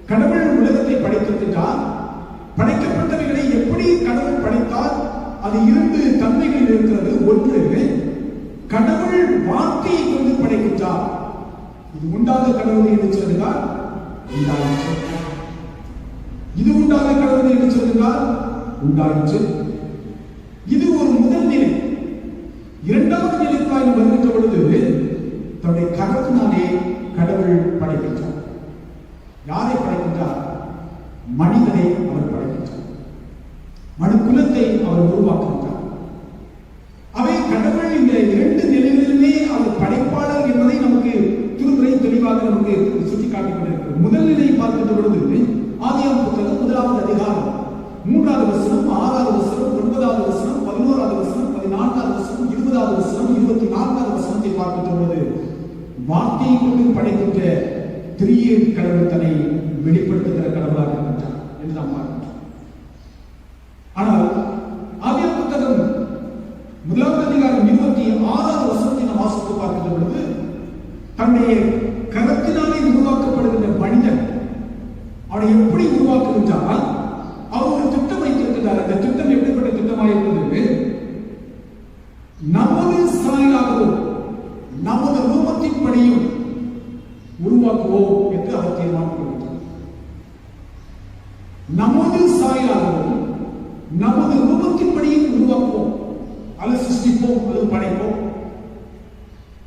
கடவுள் உலகத்தை படைத்திருக்கின்றார். படைக்கப்பட்டவைகளை எப்படி கடவுள் படைத்தார்? அது இரண்டு தன்மைகளில் இருக்கிறது. ஒன்று, கடவுள் வார்த்தையை கொண்டு படைக்கின்றார். இது உண்டாக கடவுள் என்று சொல்கிறார், உண்டாயிற்று. இது உண்டாக கடவுள் என்று சொல்கிறார், உண்டாயிற்று. இது ஒரு முதல் நிலை. இரண்டாவது நிலைக்காக வருகின்ற பொழுது தன்னுடைய கரத்தினாலே கடவுள் படைக்கின்றார். யாரை படைக்கின்றார்? மனிதனை அவர் படைக்கின்றார். மனு குலத்தை அவர் உருவாக்குகின்றார். அவை கடவுள் இந்த இரண்டு நிலைகளிலுமே அவர் படைப்பாளர் என்பதை நமக்கு திருமுறை தெளிவாக நமக்கு சுட்டிக்காட்டிக் கொண்டிருக்கிறது. முதல் நிலை பார்க்கின்ற பொழுது ஆதியாகம புத்தகம் முதலாவது அதிகாரம் 3வது வசனம், 6வது வசனம், 9வது வசனம், 11வது வசனம், 14வது வசனம், 20வது வசனம், 24வது வசனத்தை பார்க்கின்ற பொழுது வார்த்தையை கொண்டு படைக்கின்ற திரியேக கடவுள் தன்னை வெளிப்படுத்துகிற கடவுளாக இருக்கின்றார் என்று நாம் பார்க்கின்றோம். ஆனால் ஆதியாகம புத்தகம் முதலாவது அதிகாரம் 26வது வசனத்தை நாம் வாசித்து பார்க்கின்ற பொழுது தன்னுடைய கரத்தினாலே உருவாக்கப்படுகின்ற மனிதன் அவனை எப்படி உருவாக்குகின்றால் அவர் ஒரு திட்டம் வைத்திருக்கிறார். அந்த திட்டம் எப்படிப்பட்ட திட்டமாக இருக்கிறது? நமது சாயலாகவும் நமது ரூபத்தின் படியும் உருவாக்குவோம் என்று அவர் தீர்மானம் கொள்கிறார். நமது சாயலாகவும் நமது ரூபத்தின் படியும் உருவாக்குவோம், அல்லது சிருஷ்டிப்போம், அல்லது படைப்போம்.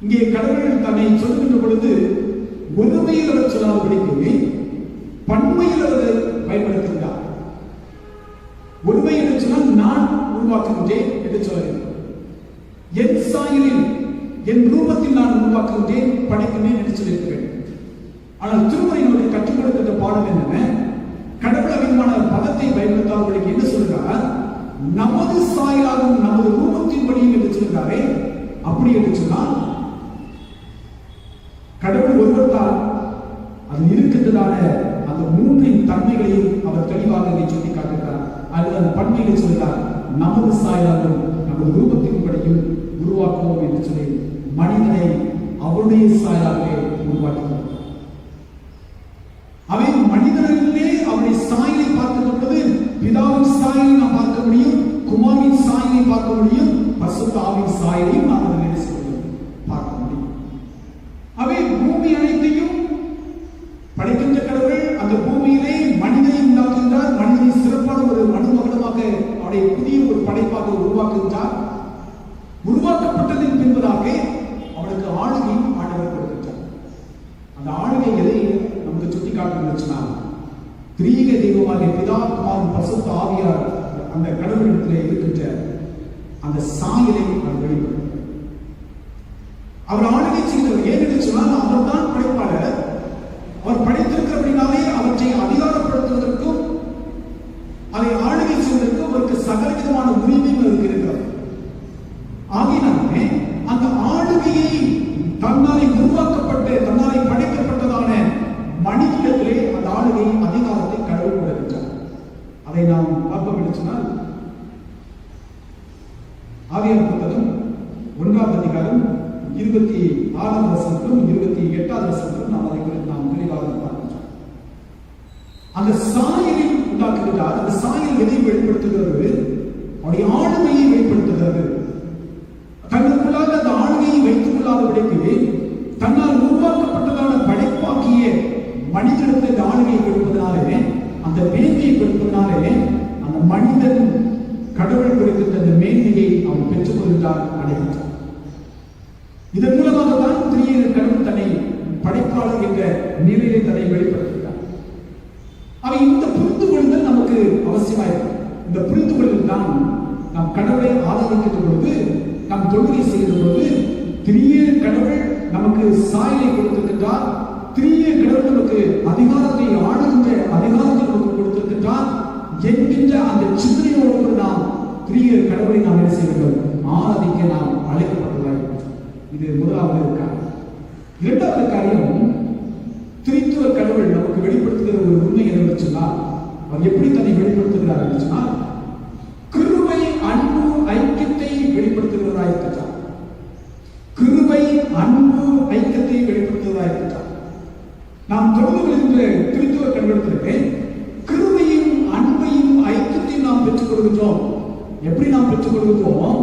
இங்கே கடவுள் தன்னை சொல்கின்ற பொழுது ஒருமையில் அவர் சொல்லாதபடிக்கு பன்மையில் அவர் பயன்படுத்துகிறார். ஒருமை என்று சொன்னால் நான் உருவாக்குகின்றேன் என்று சொல்கிறேன். என் சாயலில் என் ரூபத்தில் நான் உருவாக்குகின்றேன், படைக்கின்றேன் என்று சொல்லியிருக்கிறேன். ஆனால் திருமுறை நமக்கு கற்றுக் கொடுக்கின்ற பாடம் என்னென்ன? கடவுள் அதிகமான பதத்தை பயன்படுத்தாதபடிக்கு என்ன சொல்கிறார்? நமது சாயலாகவும் நமது ரூபத்தின் படியும் என்று சொல்கிறாரே. அப்படி என்று சொன்னால் கடவுள் ஒருவர் தான். அது இருக்கின்றதான அந்த மூன்றின் தன்மைகளையும் அவர் தெளிவாக இதை சுட்டி காட்டுகிறார். அல்லது அந்த பண்பையை சொல்கிறார், நமது சாயலாகவும் நமது ரூபத்தின் படியும் உருவாக்குவோம் என்று சொல்லி மனிதனை அவருடைய சாயலாகவே உருவாக்குகிறார். அவை மனிதனிலே அவருடைய சாயலை பார்க்கின்ற பொழுது பிதாவின் சாயலை நாம் பார்க்க முடியும், குமாரின் சாயலை பார்க்க முடியும், பரிசுத்த ஆவியின் சாயலையும் நாம் அதில் பார்க்க முடியும். அவை பூமி அனைத்தையும் படைக்கின்ற கடவுள் அந்த பூமியிலே மனிதனை உண்டாக்குகின்றார். மனிதனை சிறப்பான ஒரு மனுமகனமாக அவருடைய புதிய ஒரு படைப்பாக உருவாக்குகின்றார். உருவாக்கப்பட்டதின் பின்பதாக அவனுக்கு ஆளுகை ஆண்டவர் கொடுக்கின்றார். அந்த ஆளுகை எதை நமக்கு சுட்டி காட்டுகிறார்? திரியேக தெய்வமாக பிதா, குமாரன், பரிசுத்த ஆவியார் அந்த கடவுளிடத்திலே இருக்கின்ற அந்த சாயலை அவர் வெளிப்படுத்துகிறார். அவர் ஆளுகை செய்தவர். ஏனென்று சொன்னால் அவர் தான் படைப்பாளர். அவர் படைத்திருக்கிறபடினாலே அவற்றை அதிகாரப்படுத்துவதற்கும் அதை ஆளுகை செய்வதற்கும் அவருக்கு சகல விதமான உரிமையும் இருக்கிறது. ஆகினாலே அந்த ஆளுகையை தன்னாலே உருவாக்கப்பட்ட தன்னாலே படைக்கப்பட்டதான மனிதனிடத்திலே அந்த ஆளுகை அதிகாரத்தை கடவுள் கொடுக்கின்றார். அதை நாம் பார்ப்போம் என்று சொன்னால் ஆதியாகம புத்தகம் 1வது அதிகாரம் 26வது வசனத்திலும் 28வது வசனத்திலும் நாம் அதை குறித்து நாம் தெளிவாக பார்க்கின்றோம். அந்த சாயலில் உண்டாக்குகிறார். அந்த சாயல் எதை வெளிப்படுத்துகிறது? அவருடைய ஆளுமையை வெளிப்படுத்துகிறது. மனிதன் கடவுள் கொடுக்கின்ற அந்த மேன்மையை அவன் பெற்றுக் கொள்கிறான், அடைகின்றான். இதன் மூலமாக தான் திரியேக கடவுள் தன்னை படைப்பாளர் என்ற நிலையை தன்னை வெளிப்படுத்துகிறார். அவை இந்த புரிந்து கொள்ளுதல் நமக்கு அவசியமாயிருக்கும். இந்த புரிந்து கொள்ளுதல் தான் நாம் கடவுளை ஆராதிக்கின்ற பொழுது, நாம் தொழுகை செய்கிற பொழுது திரியேக கடவுள் நமக்கு சாயலை கொடுத்திருக்கின்றார். திரியேக கடவுள் நமக்கு அதிகாரத்தை ஆளுகின்ற அதிகாரத்தை நமக்கு கொடுத்திருக்கின்றார் என்கின்ற அந்த சிந்தனையோடு நாம் திரியேக கடவுளை நாம் என்ன செய்ய வேண்டும்? ஆராதிக்க நாம் அழைக்கப்பட்டுள்ளார். இது முதலாவது காரியம். இரண்டாவது காரியம், திரித்துவ கடவுள் நமக்கு வெளிப்படுத்துகிற ஒரு உண்மை என்று சொன்னால், அவர் எப்படி தன்னை வெளிப்படுத்துகிறார் என்று சொன்னால், கிருபை, அன்பு, ஐக்கியத்தை வெளிப்படுத்துகிறவராய் இருக்கிறார். கிருபை, அன்பு, ஐக்கியத்தை வெளிப்படுத்துவதாக இருக்கிறார். நாம் தொடர்ந்து வருகின்ற கிறிஸ்துவ கடவுளத்திலே கிருபையும் அன்பையும் ஐக்கியத்தையும் நாம் பெற்றுக் கொள்கின்றோம். எப்படி நாம் பெற்றுக் கொள்கின்றோம்?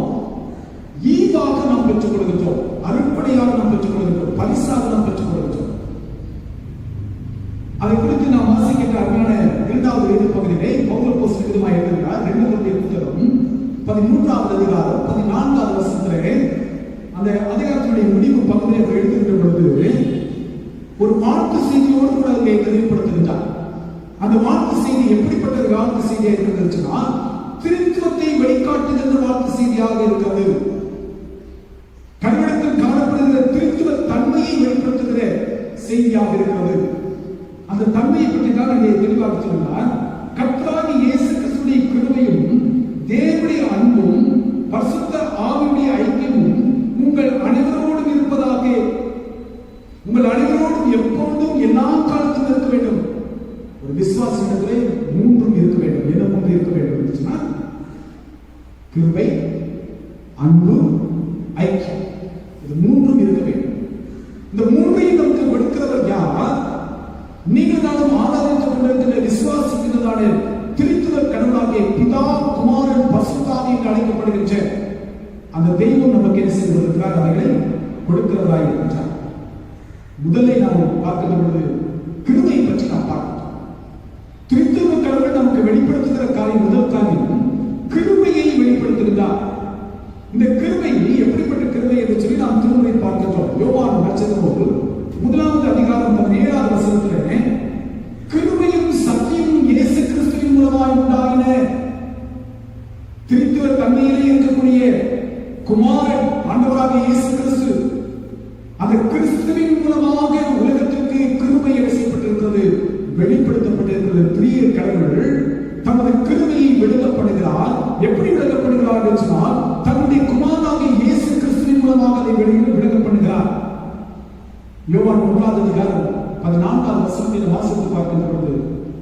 ஈவாக நாம் பெற்றுக் கொள்கின்றோம், அருட்படையாக நாம் பெற்றுக் கொள்கின்றோம், பரிசாக நாம் பெற்றுக் கொள்கின்றோம். அதை குறித்து நாம் வாசிக்கின்ற அருமையான 2வது வேத பகுதியிலே பவுல் அப்போஸ்தலன் விதமாக எழுதுகிறார். 2 கொரிந்தியர் புத்தகம் 13வது அதிகாரம் 14வது வசனத்திலே, அந்த அதிகாரத்தினுடைய முடிவு பகுதியை எழுதுகின்ற பொழுது ஒரு வாழ்த்து செய்தியோடு கூட அதை தெளிவுபடுத்துகின்றார். அந்த வாழ்த்து செய்தி எப்படிப்பட்ட ஒரு வாழ்த்து செய்தியாக இருக்கிறதுனா, திருத்துவத்தை வெளிக்காட்டுகின்ற வாழ்த்து செய்தியாக இருக்கிறது. கடவுளுக்கு காணப்படுகிற திருத்துவ தன்மையை வெளிப்படுத்துகிற செய்தியாக இருக்கிறது. அந்த தன்மையை பற்றி தான் இங்கே தெளிவாக சொன்னார். கர்த்தராகிய இயேசு கிறிஸ்துவின் கிருபையும் தேவனுடைய அன்பும் பரிசுத்த ஆவியுடைய ஐக்கியமும் உங்கள் அனைவரோடும் இருப்பதாக. உங்கள் அனைவரோடும் எப்பொழுதும் எல்லா காலத்திலும் இருக்க வேண்டும். ஒரு விசுவாசத்திலே மூன்றும் இருக்க வேண்டும். என்ன மூன்று இருக்க வேண்டும் என்று சொன்னால், கிருபை, அன்பு, ஐக்கியம். இது மூன்றும் இருக்க வேண்டும். இந்த மூன்றையும் நமக்கு கொடுக்கிறவர் யார்? நீங்கள் நானும் ஆராதித்துக் கொண்டிருக்கின்ற விசுவாசிக்கிறதான திருத்துவ கடவுளாகிய பிதா, குமாரன், பரிசுத்த ஆவி என்று அழைக்கப்படுகின்ற அந்த தெய்வம் நமக்கு என்ன செய்து கொண்டிருக்கிறார்? அவைகளை கொடுக்கிறவராய் இருக்கின்றார். முதலை நாம் பார்க்கின்ற பொழுது கிருபை பற்றி நாம் பார்க்கிறோம். திருத்துவ கடவுள் நமக்கு வெளிப்படுத்துகிற காரியம், முதல் காரியம் கிருபையை வெளிப்படுத்துகிறார். இந்த கிருபை எப்படிப்பட்ட கிருபை என்று சொல்லி நாம் திருமுறை பார்க்கிறோம். யோவான் நட்சத்திரம் 1வது அதிகாரம் 17வது வசனத்திலே, கிருபையும் சத்தியமும் இயேசு கிறிஸ்துவின் மூலமாய் உண்டாயின. திருத்துவ தன்மையிலே இருக்கக்கூடிய குமாரன் ஆண்டவராகிய இயேசு கிறிஸ்து, அந்த கிறிஸ்துவின் மூலமாக உலகத்திற்கு கிருபை செய்யப்பட்டிருக்கிறது, வெளிப்படுத்தப்பட்டிருக்கிறது. திரியேக கடவுள் தமது கிருபையை விளக்கப்படுகிறார். எப்படி விளக்கப்படுகிறார் என்று சொன்னால், தன்னுடைய குமாரனாகிய இயேசு கிறிஸ்துவின் மூலமாக அதை விளக்கப்படுகிறார். யோவான் 1வது அதிகாரம் 14வது வசனத்தில் வாசித்து பார்க்கின்ற பொழுது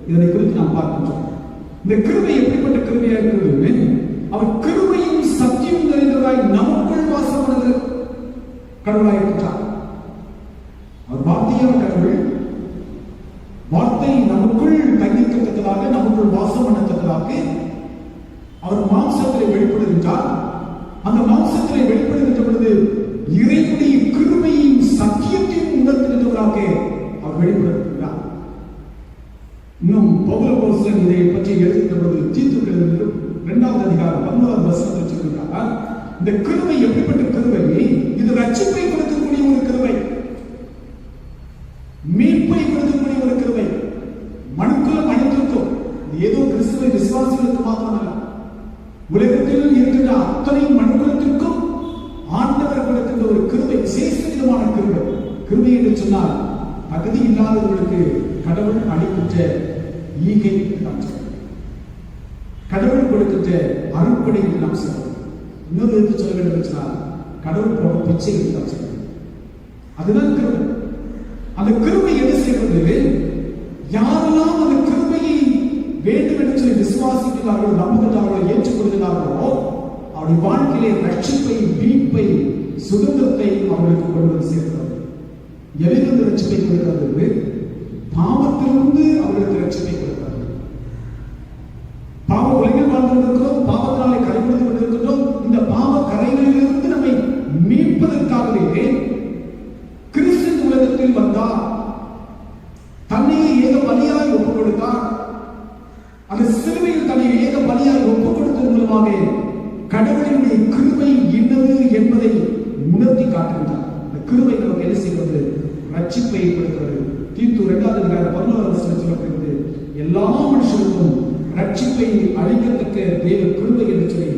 இதனை குறித்து நாம் பார்க்கின்றோம். இந்த கிருபை எப்படிப்பட்ட கிருபையாக இருக்கிறது? அவர் கிருபையும் சத்தியம் நிறைந்தவராய் நமக்குள் வாசம் பண்ணுகிற கடவுளாக இருக்கிறார். அவர் வார்த்தையான கடவுள். வார்த்தை நமக்குள் தங்கிக்கத்தக்கதாக, நமக்குள் வாசம் பண்ணத்தக்கதாக அவர் மாம்சத்திலே வெளிப்படுகின்றார். அந்த மாம்சத்திலே வெளிப்படுகின்ற பொழுது இறைவனுடைய கிருபையும் சத்தியத்தையும் உணர்த்துகின்றவராக அவர் வெளிப்படுத்துகிறார். இன்னும் பவுல் அப்போஸ்தலன் இதை பற்றி எழுதுகின்ற பொழுது தீத்துக்கு எழுதுகிற 2வது அதிகாரம் 11வது வசனத்தில் சொல்கிறார், இந்த கிருபை எப்படிப்பட்ட கிருபை? இது ரட்சிப்பை கொடுக்கக்கூடிய ஒரு கிருபை, மீட்பை கொடுக்கக்கூடிய ஒரு கிருபை. மனுக்குலம் அனைத்திற்கும், ஏதோ கிறிஸ்துவ விசுவாசிகளுக்கு மாத்திரமல்ல, உலகத்தில் இருக்கின்ற அத்தனை மனுக்குலத்திற்கும் ஆண்டவர் கொடுக்கின்ற ஒரு கிருபை, விசேஷ விதமான கிருபை. கிருபை என்று சொன்னால் தகுதி இல்லாதவர்களுக்கு கடவுள் அளிக்கின்ற ஈகை நாம் சொல்றோம். கடவுள் கொடுக்கின்ற அருட்படை நாம் சொல்றோம். இன்னொரு எடுத்து சொல்ல வேண்டும் என்று சொன்னால் கடவுள் போட பிச்சை நாம் சொல்றோம். அதுதான் கிருபை. அந்த கிருபை என்ன செய்வது? யாரெல்லாம் அந்த கிருபையை வேண்டும் என்று சொல்லி விசுவாசிக்கிறார்களோ, நம்புகிறார்களோ, ஏற்றுக்கொள்கிறார்களோ, அவருடைய வாழ்க்கையிலே ரட்சிப்பை, மீட்பை, சுதந்திரத்தை அவர்களுக்கு கொண்டு வந்து சேர்க்கிறது. எதிலிருந்து ரட்சிப்பை கொடுக்கிறது? பாவத்திலிருந்து அவர்களுக்கு ரட்சிப்பை கொடுக்கிறது. பாவ உலகில் வாழ்ந்து கொண்டிருக்கிறோம், பாவத்தினாலே கரைப்படுத்திக் கொண்டிருக்கிறோம். இந்த பாவ கரைகளிலிருந்து நம்மை மீட்பதற்காகவே கிறிஸ்து உலகத்தில் வந்தார். தன்னையே ஏக பலியாய் ஒப்புக் கொடுத்தார். அந்த சிலுவையில் தன்னை ஏக பலியாய் மூலமாக கடவுளினுடைய கிருபை என்னது என்பதை உணர்த்தி காட்டுகின்றார். இந்த கிருபை நமக்கு என்ன செய்வது? ரட்சிப்பை ஏற்படுத்துவது. தீத்து 2:11 சொல்லப்படுகிறது, எல்லா மனுஷருக்கும் ரட்சிப்பை அளிக்கத்தக்க தேவ கிருபை என்று சொல்லி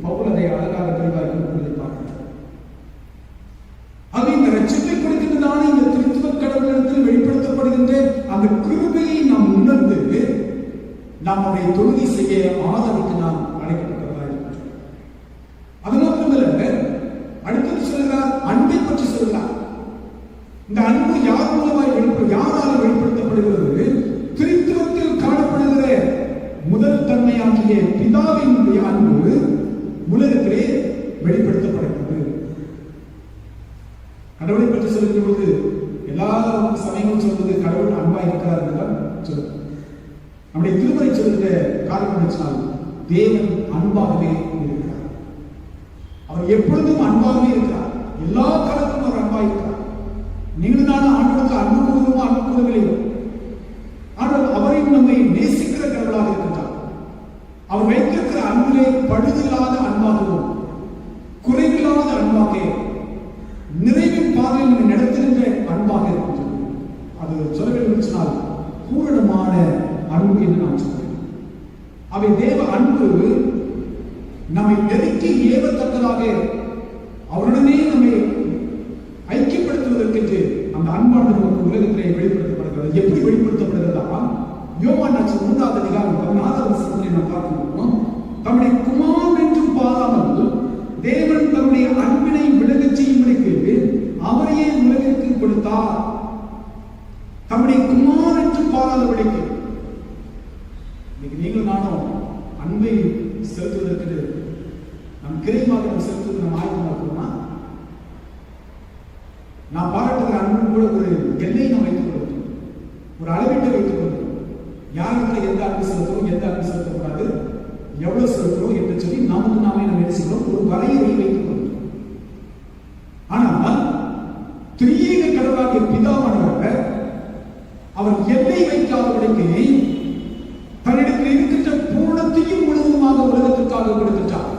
பவுல் அதை அழகாக தெளிவாக பார்க்கிறார். அது இந்த ரட்சிப்பை கொடுக்கின்றதான இந்த திருத்துவ கடவுளிடத்தில் வெளிப்படுத்தப்படுகின்ற அந்த கிருபையை நாம் உணர்ந்து நாம் அதை தொழுகை செய்ய ஆதரிக்க நாம் அழைக்கப்பட்டதாக இருக்கிறோம். அது மட்டுமல்ல, அடுத்தது சொல்கிறார், அன்பை பற்றி சொல்கிறார். இந்த அன்பு யார் மூலமாய் யாரால் வெளிப்படுத்தப்படுகிறது? திருத்துவத்தில் காணப்படுகிற முதல் தன்மையாகிய பிதாவினுடைய அன்பு உலகத்திலே வெளிப்படுத்தப்படுகிறது. கடவுளை பற்றி சொல்லுகிற பொழுது எல்லா சமயங்களும் சொல்வது கடவுள் அன்பா இருக்கிறார் என்றுதான் சொல்லுது. நம்முடைய திருமறை சொல்லுகிற காரணம் நினைச்சால் தேவன் அன்பாகவே இருக்கிறார். அவர் எப்பொழுதும் அன்பாகவே இருக்கிறார். எல்லா காலத்திலும் அவர் அன்பாக இருக்கிறார். நீங்கள் தான் ஆண்டவருக்கு அன்பு கூறுவோமோ அன்பு கூறவில்லையோ, ஆனால் அவரையும் நம்மை நேசிக்கிற கடவுளாக இருக்கின்றார். அவர் வைத்திருக்கிற அன்பிலே பழுதில்லாத அன்பாகவும் குறைவில்லாத அன்பாக நிறைவின் பாதையில் நடத்துகின்ற அன்பாக இருக்கின்றது. அது சொல்ல வேண்டும் சொன்னால் பூரணமான அன்பு என்று நான் சொல்றேன். அவை தேவ அன்பு நம்மை நெருக்கி ஏவத்தக்கதாக அவருடனே நம்மை ஐக்கியப்படுத்துவதற்கு அந்த அன்பானது நமக்கு உலகத்திலே வெளிப்படுத்தப்படுகிறது. எப்படி வெளிப்படுத்தப்படுகிறதா? யோவான் 3:14 நாம் பார்க்கிறோம். தம்முடைய குமாரன் என்றும் பாராமல் தேவன் தம்முடைய அன்பினை விளங்கச் செய்யும்படிக்கு அவரையே உலகிற்கு கொடுத்தார். தம்முடைய குமாரன் என்றும் பாராதபடிக்கு. இன்னைக்கு நீங்கள் நானும் அன்பை செலுத்துவதற்கு நம் கிரைமாக நாம் செலுத்துவது நம்ம ஆயுதமாக இருக்கிறோமா? நாம் பாராட்டுகிற அன்பு கூட ஒரு எல்லையை நாம் வைத்துக் கொள்கிறோம், ஒரு அளவீட்டை வைத்துக் கொள்கிறோம். யாருக்கு எந்த அன்பு செலுத்தணும், எந்த அன்பு செலுத்தக்கூடாது, எவ்வளவு செலுத்தணும் என்று சொல்லி நமக்கு நாமே நம்ம நினைச்சுக்கிறோம், ஒரு வரையறை வைத்துக் கொள்கிறோம். ஆனால் திரியேக கடவுளாகிய பிதாவானவர் அவர் எல்லை வைக்காதபடிக்கு தன்னிடத்தில் இருக்கின்ற பூரணத்தையும் முழுவதுமாக உலகத்திற்காக கொடுக்கின்றார்.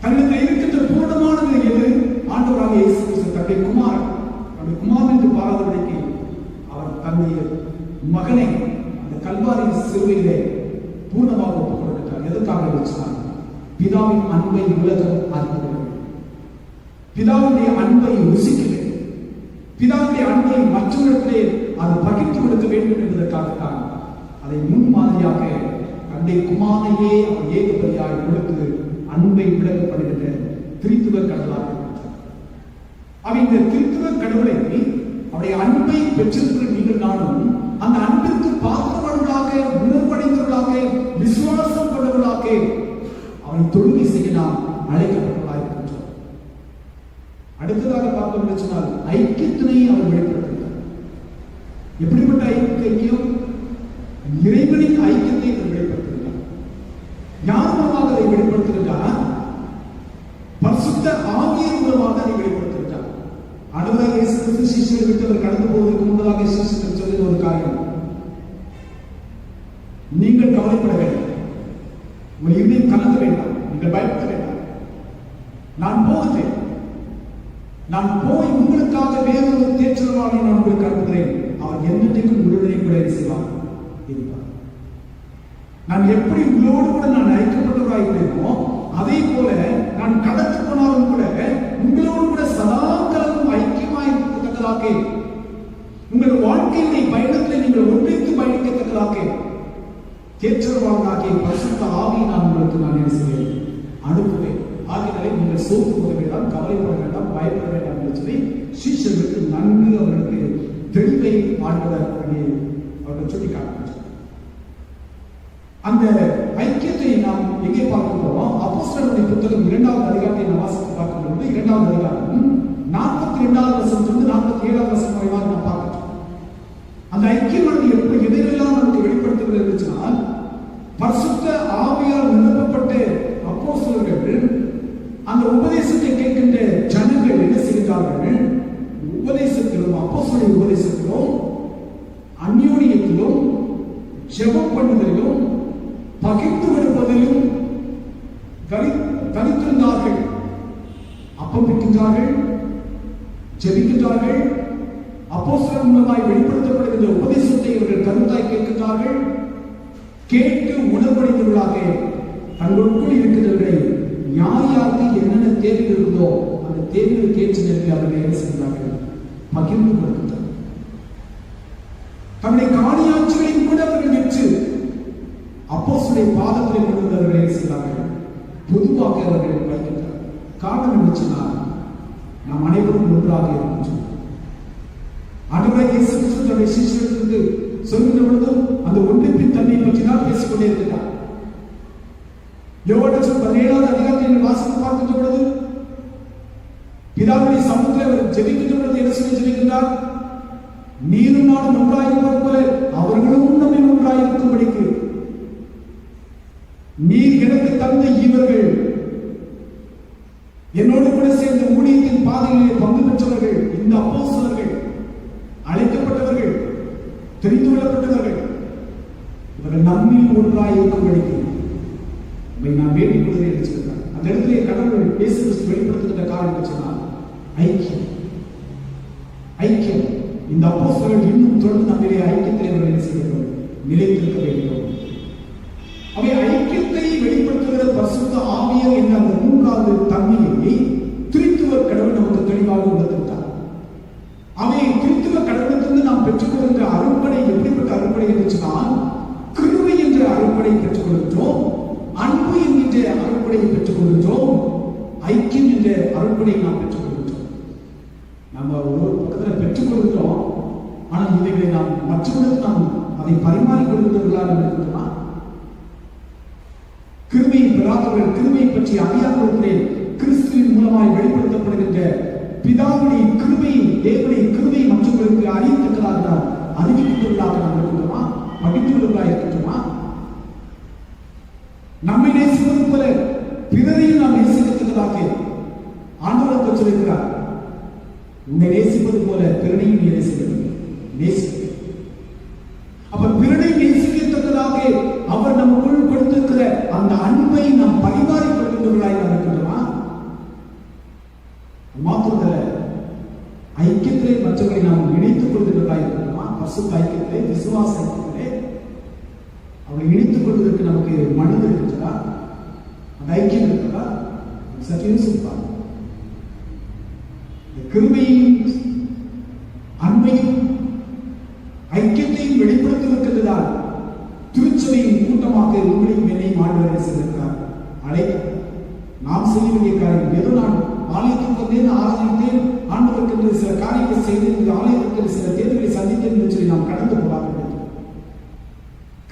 தன்னிடத்தில் இருக்கின்ற பூரணமானது எது? ஆண்டவராக இயேசு கிறிஸ்து தன்னுடைய குமாரன். தன்னுடைய குமாரன் என்று பாராதபடிக்கு அவர் தன்னுடைய மகனை அந்த கல்வாரி சிலுவையிலே பூர்ணமாக ஒப்புக் கொடுக்கிறார். எதற்காக வச்சார்? பிதாவின் அன்பை உலகம் அறிந்து கொள்ள வேண்டும், பிதாவுடைய அன்பை ருசிக்க வேண்டும், பிதாவுடைய அன்பை மற்றவர்களிடத்திலே அது பகிர்ந்து கொடுக்க வேண்டும் என்பதற்காகத்தான் அதை முன்மாதிரியாக தன்னுடைய குமாரனையே அவர் ஏகபலியாக கொடுத்து அன்பை விளக்கப்படுகின்ற திருத்துவ கடவுளாக இருக்கிறார். இந்த திருத்துவ கடவுளை அவருடைய அன்பை பெற்றிருக்கிற நீங்கள் நானும் அந்த அன்பிற்கு பாத்திரவர்களாக, உணர்வடைந்தவர்களாக, விசுவாசம் கொண்டவர்களாக அவரை தொழுகை செய்ய நாம் அழைக்கப்பட்டவர்களாக இருக்கின்றோம். அடுத்ததாக பார்த்தோம் என்று சொன்னால் ஐக்கியத்தினை அவர் வெளிப்படுத்துகிறார். எப்படிப்பட்ட ஐக்கியம்? இறைவனின் ஐக்கியத்தை அவர் வெளிப்படுத்துகிறார். யார் மூலமாக அதை வெளிப்படுத்துகிறார்? பரிசுத்த ஆவியின் மூலமாக அதை வெளிப்படுத்துகிறார். ஆண்டவராகிய இயேசு கிறிஸ்து சீஷர்களை விட்டு அவர் கடந்து போவதற்கு முன்னதாக சீஷர்கள் சொல்லிய ஒரு காரியம், நீங்கள் கவலைப்பட வேண்டாம், உங்கள் இருதயம் கலங்க வேண்டாம், நீங்கள் பயப்பட வேண்டாம், நான் போகிறேன், நான் போய் உங்களுக்காக வேறொரு தேற்றவாளை நான் உங்களுக்கு அனுப்புகிறேன், அவர் என்னைக்கும் உங்களுடைய கூட செய்வார் இருப்பார். நான் எப்படி உங்களோடு கூட நான் ஐக்கியப்பட்டவராக இருக்கிறேனோ அதே போல நான் கடந்து போனாலும் கூட உங்களோடு கூட சதா காலமும் ஐக்கியமாய் இருக்கத்தக்கதாக, உங்கள் வாழ்க்கையினுடைய பயணத்தில் நீங்கள் ஒன்றைத்து பயணிக்கத்தக்கதாக தேற்றவாளனாகிய பரிசுத்த ஆவியை நான் உங்களுக்கு நான் என்ன செய்வேன்? அனுப்புவேன். ஆகினாலே நீங்கள் சோர்ந்து போக வேண்டாம், கவலைப்பட வேண்டாம், பயப்பட வேண்டாம் என்று சொல்லி சீஷர்களுக்கு நன்கு அவர்களுக்கு தெளிவை ஆண்டவர் அவர்கள் சொல்லி காட்டுகிறார். அந்த ஐக்கியத்தை நாம் எங்கே பார்க்கிறோம்? அப்போஸ்தலர்களுடைய புத்தகம் 2வது அதிகாரத்தை நாம் வாசித்து பார்க்கும்போது 2வது அதிகாரம் 42வது வசனத்திலிருந்து 47வது வசனம் வரைவாக நாம் பார்க்கிறோம். அந்த ஐக்கியமானது எப்படி எதையெல்லாம் நமக்கு வெளிப்படுத்துகிறது என்று சொன்னால், பரிசுத்த ஆவியால் நிரப்பப்பட்ட அப்போஸ்தலர்கள் அந்த உபதேசத்தை கேட்கின்ற ஜனங்கள் என்ன செய்கிறார்கள்? உபதேசத்திலும் அப்போஸ்தலருடைய உபதேசத்திலும் அந்யோன்யத்திலும் ஜெபம் பண்ணுவதிலும் அப்பம் பிற்கின்றார்கள், ஜெபிக்கின்றார்கள், அப்போஸ்தலர் மூலமாய் வெளிப்படுத்தப்படுகின்ற உபதேசத்தை இவர்கள் கருத்தாய் கேட்கின்றார்கள். கேட்டு உணர்வடைந்தவர்களாக தங்களுக்குள் இருக்கின்றவர்களை யார் யாருக்கு என்னென்ன தேவைகள் இருந்தோ அந்த தேவைகளுக்கு ஏற்ற நிலையில் அவர்கள் என்ன செய்கிறார்கள்? பகிர்ந்து கொடுக்கின்றனர். தன்னுடைய காணியாட்சிகளையும் கூட அவர்கள் விற்று அப்போஸ்தலருடைய பாதத்திலே கொண்டு வந்து அவர்கள் என்ன செய்கிறார்கள்? பொதுவாக அவர்கள் வைக்கின்றனர். காரணம் என்ன சொன்னால், நாம் அனைவரும் ஒன்றாக இருக்கின்றோம். ஆண்டவராகிய இயேசு கிறிஸ்து தன்னுடைய சீஷர்களுக்கு சொல்கின்ற பொழுதும் அந்த ஒன்றிப்பின் தன்மை பற்றி தான் பேசிக்கொண்டே இருக்கிறார். யோவான் 17வது அதிகாரத்தில் வாசித்து பார்க்கின்ற பொழுது பிதாவுடைய சமூகத்தில் அவர் ஜெபிக்கின்ற பொழுது என்ன சொல்லி ஜெபிக்கின்றார்? நீரும் நானும் ஒன்றாயிருப்பது போல அவர்களும் நம்மில் ஒன்றாயிருக்கும்படிக்கு நீர் எனக்கு தந்த இவர்கள் என்னோடு கூட சேர்ந்த ஊழியத்தின் பாதைகளிலே பங்கு பெற்றவர்கள், இந்த அப்போஸ்தலர்கள், அழைக்கப்பட்டவர்கள், தெரிந்து கொள்ளப்பட்டவர்கள், இவர்கள் நம்மில் ஒன்றாய் இருக்கும்படிக்கு நான் வேண்டிக் கொள்கிறேன் என்று சொல்கிறார். அந்த இடத்திலே கடவுள் இயேசு கிறிஸ்து வெளிப்படுத்துகின்ற காரணம் சொன்னால் ஐக்கியம். ஐக்கியம். இந்த அப்போஸ்தலர்கள் இன்னும் தொடர்ந்து நம்மிலே ஐக்கியத்தை அவர்கள் செய்ய வேண்டும், நிலைத்திருக்க வேண்டும். அவை ஐக்கியத்தை வெளிப்படுத்துகிற பரிசுத்த ஆவியர் என்ற அந்த மூன்றாவது தன்மையை திருத்துவ கடவுள் நமக்கு தெளிவாக உணர்த்திட்டார். அவை திருத்துவ கடவுளத்திலிருந்து நாம் பெற்றுக்கொள்கின்ற அருட்படை எப்படிப்பட்ட அருட்படை என்று சொன்னால், கிருபை என்ற அருட்படை பெற்றுக் கொள்கின்றோம், அன்பு என்கின்ற அருட்படையை பெற்றுக் கொள்கின்றோம், ஐக்கியம் என்ற அருட்படையை நாம் பெற்றுக் கொள்கின்றோம். நம்ம ஒரு பக்கத்தில் பெற்றுக் கொள்கின்றோம், ஆனால் இவைகளை நாம் மற்றவர்களுக்கு நாம் அதை பரிமாறிக் கொள்கின்றவர்களாக இருக்கின்றோமா? கிருபையை பெறாதவர்கள், கிருபையை பற்றி அறியாதவர்களே கிறிஸ்துவின் மூலமாய் வெளிப்படுத்தப்படுகின்ற பிதாவுடைய கிருபையை, தேவனுடைய கிருபையை மற்றவர்களுக்கு அறியத்தக்கதாக அறிவிக்கின்றவர்களாக நாம் இருக்கின்றோமா? படித்தவர்களாக இருக்கின்றோமா? நம்மை நேசிப்பது போல பிறரையும் நாம் நேசிக்கத்தக்கதாக ஆண்டவர் சொல்லியிருக்கிறார். உன்னை நேசிப்பது போல பிறனையும் நீ நேசிக்க. அப்ப பிறனை நேசிக்கத்தக்கதாக அவர் நமக்குள் கொடுத்திருக்கிற அந்த அன்பை நாம் பரிமாறிக் கொள்கின்றவர்களாக நாம் இருக்கின்றோமா? மாத்திரமல்ல, ஐக்கியத்திலே மற்றவர்களை நாம் இணைத்துக் கொள்கின்றவர்களாக இருக்கின்றோமா? பரிசுத்த ஐக்கியத்திலே, விசுவாச ஐக்கியத்திலே அவரை இணைத்துக் கொள்வதற்கு நமக்கு மனது இருக்கிறதா? அந்த ஐக்கியம் இருக்கிறதா? சற்று யோசிப்பார். கிருபையும் அன்பையும் ஐக்கியத்தையும் வெளிப்படுத்தியிருக்கிறதால் திருச்சபையின் கூட்டமாக உங்களையும் என்னையும் ஆண்டவர் செய்திருக்கிறார். அழைக்க நாம் செய்ய வேண்டிய காரியம் ஏதோ நான் ஆலயத்துக்கு வந்தேன், ஆராதித்தேன், ஆண்டவருக்கு சில காரியங்களை செய்தேன், இந்த ஆலயத்துக்கு சில தேர்தல்களை சந்தித்தேன் என்று சொல்லி நாம் கடந்து போகாமல்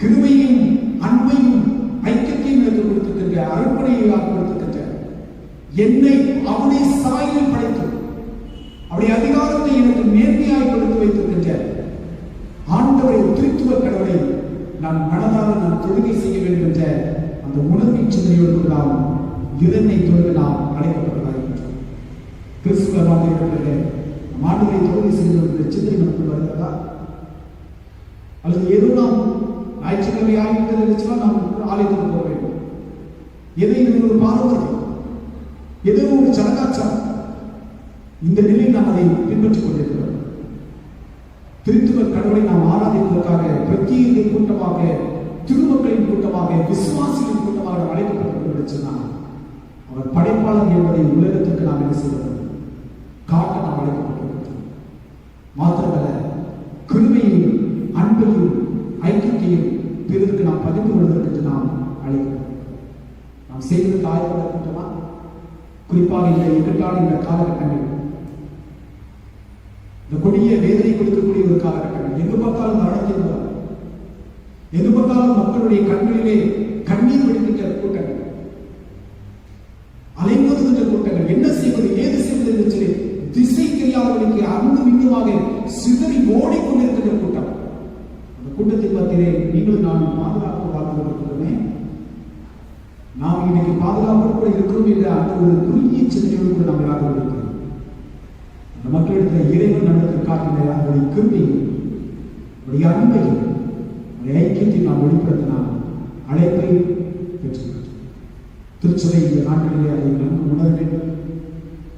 கிருபையும் அன்பையும் ஐக்கியத்தையும் எனக்கு கொடுத்திருக்கின்ற அருட்படையாக கொடுத்திருக்கின்ற என்னை அவருடைய சாயலில் படைத்து அவருடைய அதிகாரத்தை எனக்கு நேர்மையாய் கொடுத்து வைத்திருக்கின்ற ஆண்டவரை திருத்துவ கடவுளை நான் மனதார நான் தொழுகை செய்ய வேண்டும் என்ற அந்த உணர்வின் சிந்தனையோடு நாம் இதனை தொழுக நாம் அழைக்கப்பட்டதாகின்றோம். கிறிஸ்துவ வாழ்க்கையிலே நம் ஆண்டவரை தொழுகை செய்வது சிந்தனை நமக்கு வருகிறதா? அல்லது ஏதோ நாம் ஞாயிற்றுக்கிழமை ஆகிவிட்டது இருந்துச்சுன்னா நாம் ஆலயத்துக்கு போக வேண்டும், எதை ஒரு பாரம்பரியம், ஏதோ ஒரு சடங்காச்சாரம், இந்த நிலையில் நாம் அதை பின்பற்றிக் கொண்டிருக்கிறோம். திருத்துவ கடவுளை நாம் ஆராதிப்பதற்காக பிரத்யேக கூட்டமாக, திருமக்களின் கூட்டமாக, விசுவாசிகளின் கூட்டமாக அழைக்கப்பட்டிருக்கிறார். அவர் படைப்பாளர் என்பதை உலகத்திற்கு நாம் என்ன செய்கிறோம்? காட்ட நாம் அழைக்கப்பட்டிருக்கிறோம். மாத்திரமல்ல, கிருபையும் அன்பையும் ஐக்கியத்தையும் பிறருக்கு நாம் பகிர்ந்து கொள்வதற்கு நாம் அழைக்கிறோம். நாம் செய்வதற்கு ஆயப்படுகின்றோமா? குறிப்பாக இந்த இக்கட்டான இந்த காலகட்டங்கள், இந்த கொடிய வேதனை கொடுக்கக்கூடிய ஒரு காலகட்டங்கள், எங்கு பார்த்தாலும் மரணத்தின், எங்கு பார்த்தாலும் மக்களுடைய கண்களிலே கண்ணீர் வடிக்கின்ற கூட்டங்கள், அலைமோதுகின்ற கூட்டங்கள், என்ன செய்வது ஏது செய்வது என்று சொல்லி திசை தெரியாதவர்களுக்கு அங்கும் இங்குமாக சிதறி ஓடிக்கொண்டிருக்கின்ற கூட்டம். அந்த கூட்டத்தின் மத்தியிலே நீங்களும் நான் பாதுகாப்பு வாழ்ந்து கொண்டிருக்கிறோமே, நாம் இன்னைக்கு பாதுகாப்பு கூட இருக்கிறோம் என்ற அந்த ஒரு குறுகிய சிந்தனையோடு கூட நாம் யாரும் இருக்கிறோம். அந்த மக்களிடத்தில் இறைவன் நடத்த காட்டின அவருடைய கிருபையும் அவருடைய அன்பையும் அவருடைய ஐக்கியத்தை நாம் வெளிப்படுத்த நாம் அழைப்பை பெற்றுள்ளோம். திருச்சபை இந்த நாட்களிலே அதை நன்கு உணர வேண்டும்.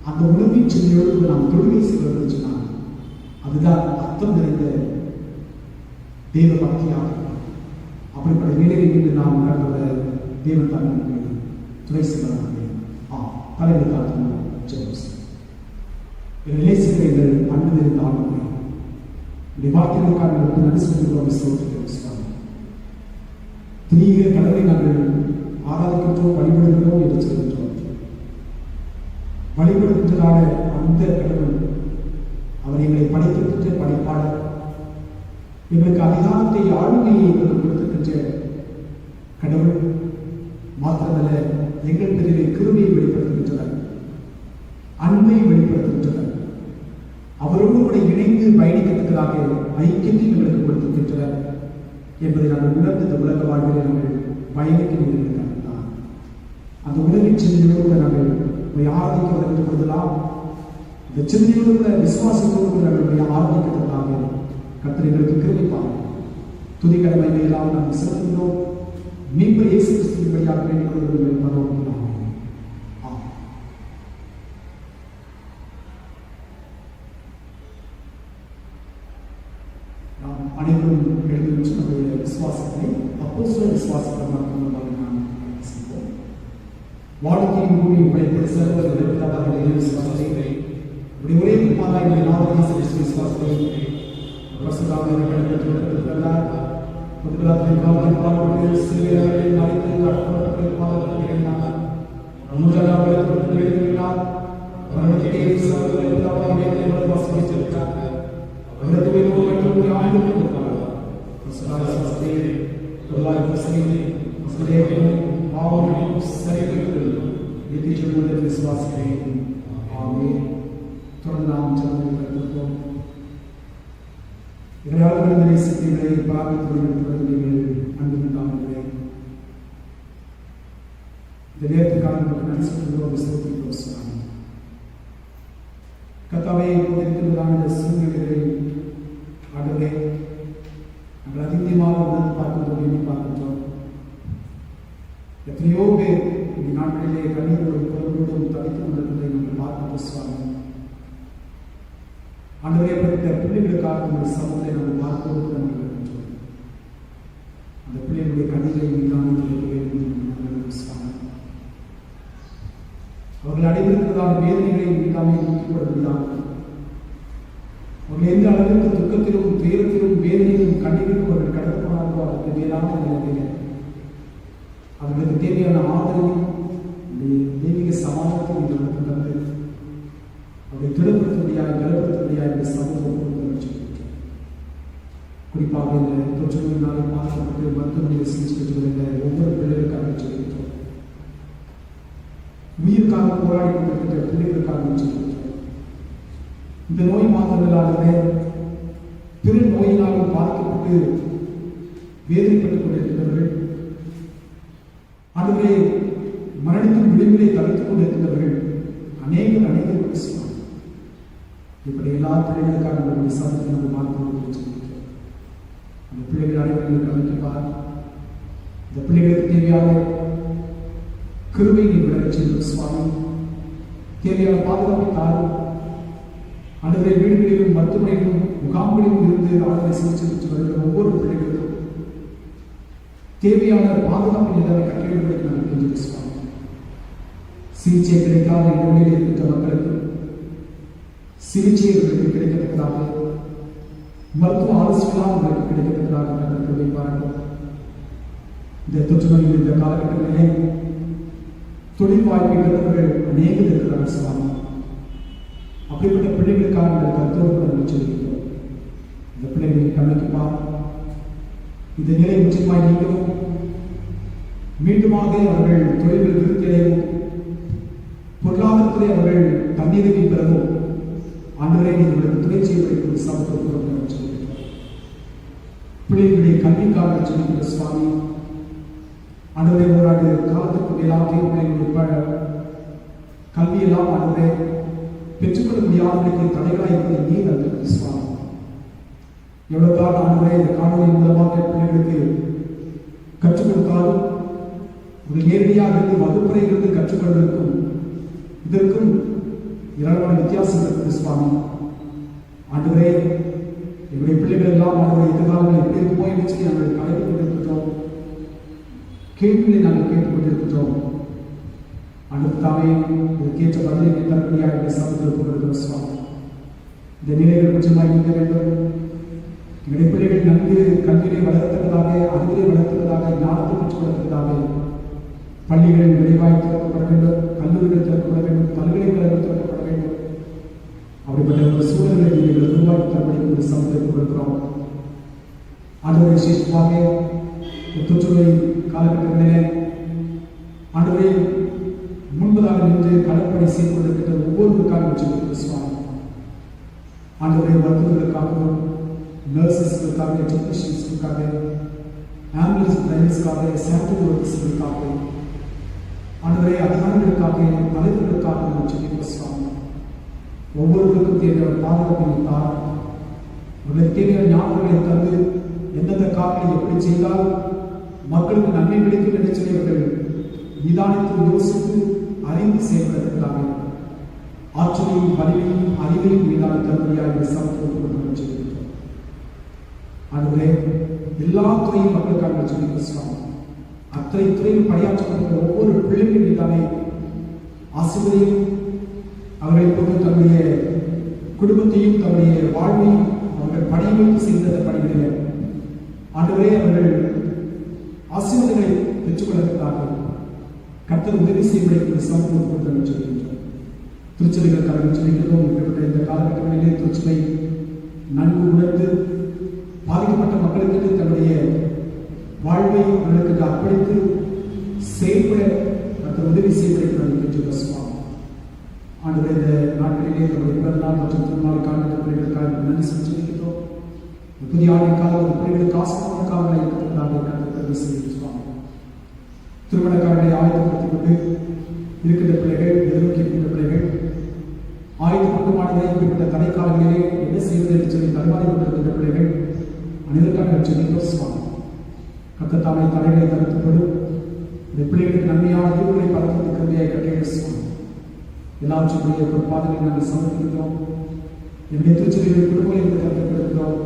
அந்த உணர்வின் சிந்தையோடு நாம் தொழுகை செய்வது சொன்னாங்க. அதுதான் அர்த்தம் நிறைந்த தேவ பக்தியாக. அப்படிப்பட்ட வேலையில் இன்று நாம் நடந்த தேவன் தான் துணை செய்கிறார்கள். தலைவர்கள் நேசிக்கிறீர்கள் அன்பு இருந்த ஆளுமை வார்த்தைகளுக்கான நடிசுகிறோம். திரிய கடவுளை நாங்கள் ஆராதிக்கின்றோம், வழிபடுகிறோம் என்று சொல்கின்றோம். வழிபடுகின்றதான அந்த கடவுள் அவர் எங்களை படைத்திருக்கின்ற படைப்பாளர், எங்களுக்கு அதிகாரத்தை ஆளுமையை எங்களுக்கு கொடுத்திருக்கின்ற கடவுள் மாத்திரமல்ல, எங்கள் பிரிவை கிருமையை வெளிப்படுத்துகின்றனர், அன்பை வெளிப்படுத்துகின்றனர், அவரோடு கூட இணைந்து பயணிக்கிறதுக்காக ஐக்கியத்தை எங்களுக்கு கொடுத்திருக்கின்றனர் என்பதை நாங்கள் உணர்ந்து இந்த உலக வாழ்விலே நாங்கள் பயணிக்க வேண்டியிருக்கிறார். அந்த உலகின் சிந்தையோடு நாங்கள் ஆராதிக்க பொழுதெல்லாம் இந்த சிந்தையோடு கூட விசுவாசத்தோடு நாங்கள் ஆராதிக்கிறதுக்காக கர்த்தர் எங்களுக்கு கிருபைப்பார். துதிக்கடமை எல்லாம் நாம் செலுத்துகிறோம். மீட்பர் இயேசு கிறிஸ்துவின் வழியாக வேண்டிக் கொள்வதை பரவாயில்லை. நாம் அனைவரும் எழுதி நம்முடைய விசுவாசத்தை அப்போஸ்தலர் விசுவாசத்தை நாம் செய்வோம். வானத்தையும் பூமியும் படைத்த சர்வ விசுவாசத்தை ஒரே குமாரனாகிய நாமத்தில் விசுவாசத்தை பிரசுத்தாவின் கடவுளார் முதலாவது காவல் பாவங்கள் சிலுவையிலே மரித்து அடக்கப்பட்ட பாவங்கள் நாம மூன்றாவது எழுதினார். மரணத்தை சர்வ எல்லாவற்றையும் வசனித்திருக்கிறார். அவரது வேதத்தை ஆண்டு கொடுத்தார். பிரசுத்தாவின் தொல்லாய் பிரசங்கி மஸ்தேகம் பாவம் சரிகள் நித்திய ஜீவனத்தில் விசுவாசத்தை. ஆமென். தொடர்ந்து நாம் ஜெபம் இறையாளர்கள் நேசித்தீர்களே, பாவத்துடன் அன்புண்டாமங்களே, இந்த நேரத்துக்காக நமக்கு நன்றி சொல்கிறோம், விசுவாசிக்கிறோம் சுவாமி. கர்த்தாவே, இருக்கிறதான இந்த சூழ்நிலைகளை ஆண்டவரே நாங்கள் அதிகமாக உணர்ந்து பார்க்கின்றோம், எண்ணி பார்க்கின்றோம். எத்தனையோ பேர் இந்த நாட்களிலே கண்ணீரோடும் குரலோடும் தவித்துக் கொண்டிருப்பதை நாங்கள் பார்க்கின்றோம் சுவாமி. ஆண்டவரே, பட்ட பிள்ளைகளுக்காக ஒரு சமூகத்தை நாங்கள் பார்ப்போம். அந்த பிள்ளைகளுடைய கண்ணீரை மீதான அவர்கள் அடைந்திருக்கிறதான வேதனைகளை மீதாமே நீக்கப்படுவதாக, அவர்கள் எந்த அளவிற்கு துக்கத்திலும் துயரத்திலும் வேதனையிலும் கண்ணீரிலும் அவர்கள் கடந்து போனார்களோ அதற்கு மேலான நிலையில அவர்களுக்கு தேவையான ஆதரவையும் தெய்வீக சமாதானத்தையும் அவர்களுக்கு தந்து அவரை திடப்படுத்தும்படியாக பலப்படுத்தும்படியாக இந்த சமூகம் குறிப்பாக இந்த தொற்று நோயினாலே பாதிக்கப்பட்டு மருத்துவமனையில் சிகிச்சை பெற்று வருகிற ஒவ்வொரு பிள்ளைகளுக்காக சொல்லியிருக்கிறோம். உயிருக்காக போராடி கொண்டிருக்கின்ற பிள்ளைகளுக்காக சொல்லியிருக்கிறோம். இந்த நோய் மாத்திரங்களாகவே பிற நோயினாலும் பாதிக்கப்பட்டு வேதனைப்பட்டுக் கொண்டிருக்கிறவர்கள், அதுவே மரணிக்கும் விளிம்பிலே தவித்துக் கொண்டிருக்கிறவர்கள் அநேகர் பேசுவார். இப்படி எல்லா பிள்ளைகளுக்காக நம்முடைய சமூகத்தை நம்ம பார்த்து அந்த பிள்ளைகள் அனைவரும் கவனிப்பார். இந்த பிள்ளைகளுக்கு தேவையான கிருபை விளக்கச் செய்யும் சுவாமி. தேவையான பாதுகாப்பை தாரும். அன்றைய வீடுகளிலும் மருத்துவமனையிலும் முகாம்களிலும் இருந்து ஆளுநரை சிகிச்சை பெற்று வருகிற ஒவ்வொரு பிள்ளைகளுக்கும் தேவையான பாதுகாப்பு நிலைமை கட்டிடங்களுக்கு நாங்கள் கெஞ்சி சுவாமி. சிகிச்சை கிடைக்காத இடங்களில் இருக்கின்ற மக்களுக்கு சிகிச்சை கிடைக்கத்தக்கதாக, மருத்துவ ஆலோசனைகளால் அவர்களுக்கு கிடைக்கத்தக்கதாக கருத்து வைப்பார்கள். இந்த தொற்று நோயில் இந்த காலகட்டங்களிலே தொழில் வாய்ப்பை இழந்தவர்கள் அநேகம் இருக்கிறார்கள் சுவாமி. அப்படிப்பட்ட பிள்ளைகளுக்காக நாங்கள் கருத்தோடு சொல்லியிருக்கிறோம். இந்த பிள்ளைகளை கவனிப்பார். இந்த நிலை நிச்சயமாய் நீங்களும் மீண்டுமாக அவர்கள் தொழில்கள் விருத்தியடையவும் பொருளாதாரத்திலே அவர்கள் தண்ணீரை பெறவும் ஆண்டவரை நீங்கள் துணை செய்வதற்கு சமத்துவம் பிள்ளைகளுடைய கல்விக்காக சொல்லுகிற சுவாமி. ஆண்டவரை போராடு காலத்துக்கு மேலாக கல்வியெல்லாம் ஆண்டவரை பெற்றுக்கொள்ள முடியாதவர்களுக்கு தடைகளாக இருப்பதை நீர் அந்த சுவாமி. எவ்வளவு கால ஆண்டவரை இந்த காணொலி மூலமாக பிள்ளைகளுக்கு கற்றுக் கொடுத்தாலும் ஒரு நேரடியாக இருந்து வகுப்பறையிலிருந்து கற்றுக்கொள்வதற்கும் இதற்கும் ஏராளமான வித்தியாசம் இருக்குது சுவாமி. ஆண்டவரே, எங்களுடைய பிள்ளைகள் எல்லாம் அவருடைய எதிர்காலங்கள் எப்படி இருக்குமோ என்று சொல்லி நாங்கள் கலைத்துக் கொண்டிருக்கிறோம். கேள்விகளை நாங்கள் கேட்டுக் கொண்டிருக்கிறோம். அடுத்தாவே இதற்கேற்ற பதிலை தரப்படியாக எங்களை சமத்தில் கொண்டிருக்கிறோம் சுவாமி. இந்த நிலைகள் கொஞ்சமாக இருக்க வேண்டும். எங்களுடைய பிள்ளைகள் நன்கு கல்வியை வளர்த்ததாக, அறிவிலை வளர்த்ததாக, ஞானத்தை பெற்றுக் கொள்வதற்காக பள்ளிகளில் விரைவாய் திறக்கப்பட வேண்டும், கல்லூரிகள் திறக்கப்பட வேண்டும், பல்கலைக்கழகம் திறக்கப்பட வேண்டும். அப்படிப்பட்ட ஒரு சூழல்களை நீங்கள் உருவாக்கி தரப்படி ஒரு சமூகத்தில் கொடுக்கிறோம். ஆண்டவரை விசேஷமாக தொற்றுநோய் காலகட்டங்களிலே ஆண்டவரை முன்பதாக நின்று கடற்படை செய்து கொண்டிருக்கின்ற ஒவ்வொருவருக்காக வச்சிருக்கிறது சுவாமி. ஆண்டவரை மருத்துவர்களுக்காகவும், நர்சஸ்களுக்காக, டெக்னீஷியன்ஸ்களுக்காக, ஆம்புலன்ஸ் டிரைவர்ஸ்க்காக, சானிட்டரி ஒர்க்கர்ஸ்களுக்காக, ஆண்டவரை அதிகாரிகளுக்காக, தலைவர்களுக்காக வச்சிருக்கிறது சுவாமி. ஒவ்வொருவருக்கும் தேவையான பாதுகாப்பை தார். அவர்களுக்கு தேவையான ஞாபகங்களை தந்து எந்தெந்த காரணங்களை எப்படி செய்தால் மக்களுக்கு நன்மை கிடைக்கும் என்று சொல்லியவர்கள் நிதானித்து யோசித்து அறிந்து செயல்படுத்துகிறாங்க. ஆற்றலையும் வலிமையும் அறிவையும் மீதான தன்மையாக சமத்துவம் செய்திருக்கிறோம். ஆகவே எல்லா துறையும் மக்களுக்காக சொல்லியிருக்கிறோம். அத்தனை துறையில் பணியாற்றப்படுகிற ஒவ்வொரு பிள்ளைகளின் மீதானே ஆசிரியரையும் அவர்களை கொண்டு தன்னுடைய குடும்பத்தையும் தன்னுடைய வாழ்வையும் அவர்கள் பணியமைப்பு செய்த பணிகளில் ஆண்டவரே அவர்கள் ஆசீர்வாதங்களை பெற்றுக்கொள்வதற்காக கர்த்தர் உதவி செய்வதை சமூகம் கொண்டு சொல்கின்றோம். திருச்சபைகளுக்காக சொல்லிக்கிறோம். இப்படிப்பட்ட இந்த காலகட்டங்களிலே திருச்சபை நன்கு உணர்ந்து பாதிக்கப்பட்ட மக்களுக்கு தன்னுடைய வாழ்வை அவர்களுக்கு அர்ப்பணித்து செயல்பட கர்த்தர் உதவி செய்வதை பெற்றுக்கொள்வோம். ஆண்டவரே, இந்த நாட்களிலே நம்முடைய பிறந்தநாள் மற்றும் திருநாள் காலகட்டங்களுக்காக நன்றி செலுத்துகிறோம். புதிய ஆண்டிற்காக ஒரு பிள்ளைகளுக்கு ஆசீர்வாதங்களுக்காக கர்த்தர் செய்திருக்கிறோம். திருமணக்காரர்களை ஆயத்தப்படுத்திக் கொண்டு இருக்கின்ற பிள்ளைகள், எதிர்நோக்கியிருக்கின்ற பிள்ளைகள் ஆயத்தப்பட்டுமானதை இப்படிப்பட்ட தடைக்காலங்களிலே என்ன செய்வது என்று சொல்லி தடுமாறி கொண்டிருக்கின்ற பிள்ளைகள் அனைவருக்காக சொல்லியிருக்கிறோம். கர்த்தர் தடைகளை தடுத்துப்படும் இந்த பிள்ளைகளுக்கு நன்மையான தீர்வுகளை பலப்படுத்தி கருவியை கட்டியிருக்கிறோம். எல்லாவற்றுடைய பொறுப்பாதங்களை நாங்கள் சமர்ப்பிக்கிறோம். என்னுடைய திருச்சபையுடைய குடும்பங்களை கருத்துப்படுகிறோம்.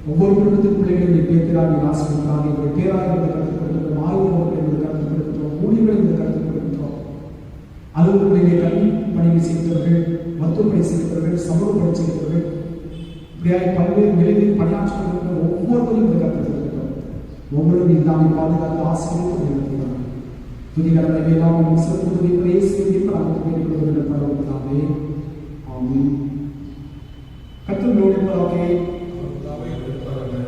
ஒவ்வொரு குடும்பத்தின் பிள்ளைகளையும் பேராக ஆசிரியர்களாக எங்களுடைய பேராக கருத்துப்படுகிறோம். ஆய்வுகளை கருத்துப்படுகிறோம். ஊழியர்களை கருத்துப்படுகிறோம். அலுவலர்களிலே கல்வி பணியை செய்தவர்கள், மருத்துவ பணி செய்தவர்கள், சமூக பணி செய்தவர்கள், இப்படியாக பல்வேறு நிலைகளில் பணியாற்றுகிற ஒவ்வொருவரையும் கருத்துப்படுகிறோம். ஒவ்வொருவரும் இல்லாமல் பாதுகாத்து ஆசிரியர்கள் துதிகரனை வேளாண் சிறப்பு பிரேசியை பிரார்த்தனை பரவத்தாவே. ஆமென். கர்த்தரோடு பரவாகே.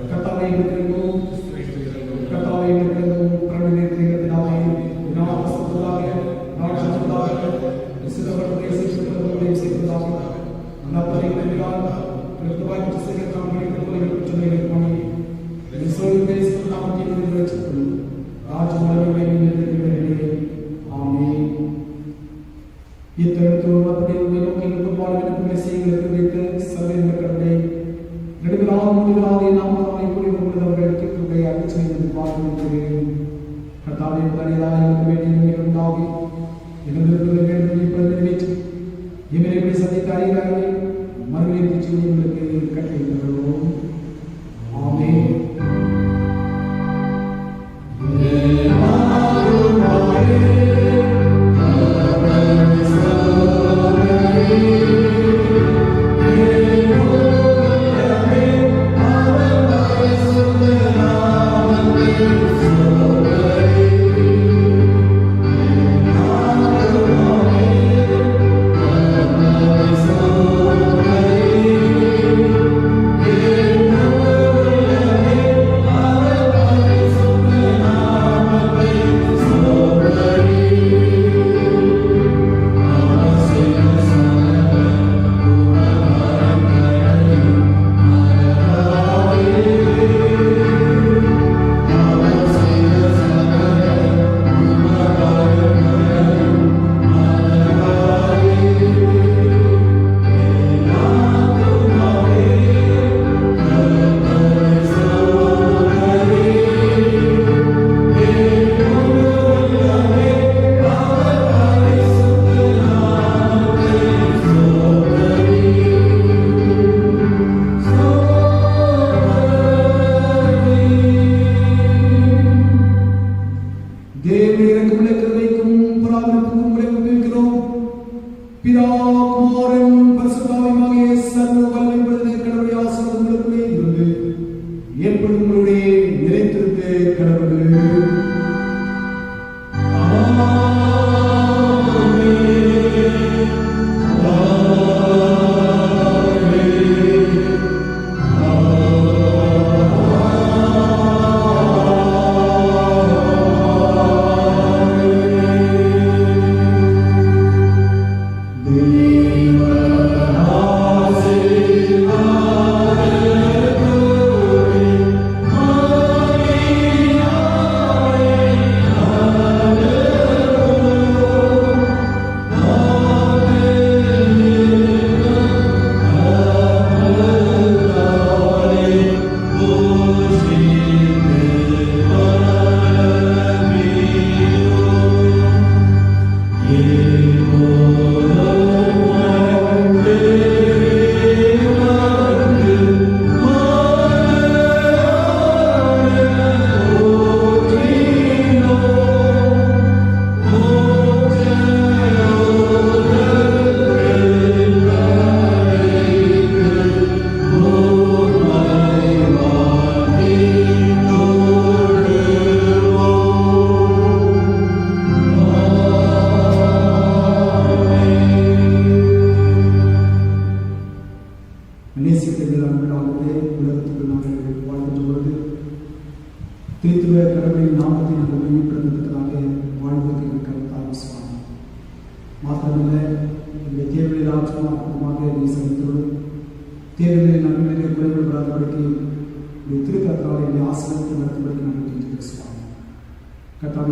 கர்த்தாவே இருக்கிறோம். கர்த்தாவே இருக்கிறோம். பிரணவே இருக்கிறதாவே. விநாயகஸ்துதாவே. ராஜஸ்துதாவே. சிதவர் பிரேசியை செய்ததாவே. அன்னப்பரை பெற்றால் கிறிஸ்துவாய் கிறிஸ்துவின் நாமத்தில் சொல்லுகிறேன். இயேசுவின் பேசும் நாமத்தில் நிறைவேற்றப்படும். ராஜ்யமலை
Oh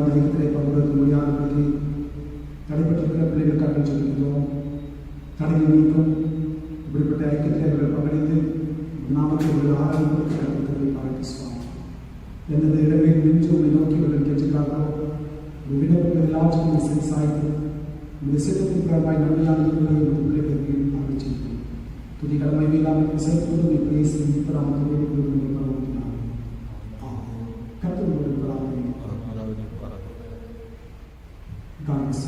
அதிகத்திலே பங்குறது முடியாதபடி தடைப்பட்டிருக்கிற பிள்ளைகளுக்காக சொல்லியிருந்தோம். தடையை நீக்கும் இப்படிப்பட்ட ஐக்கியத்தை அவர்கள் பங்களித்து நாமத்தை ஒரு ஆராதனைக்கு கருத்துக்களை பாராட்டுவாங்க. எந்தெந்த இடமே நின்று உங்களை நோக்கி அவர்கள் கேட்கிறார்களோ ஒரு விண்ணப்பங்கள் எல்லாவற்றையும் சரி சாய்த்து இந்த சிறப்பு பிரமாய் நன்மையான பிள்ளைகளுக்கு நாங்கள் செய்வோம். துதி கடமை இல்லாமல் செலுத்துவதும் பேசி இப்படாமல் கருத்து காங்கிரஸ்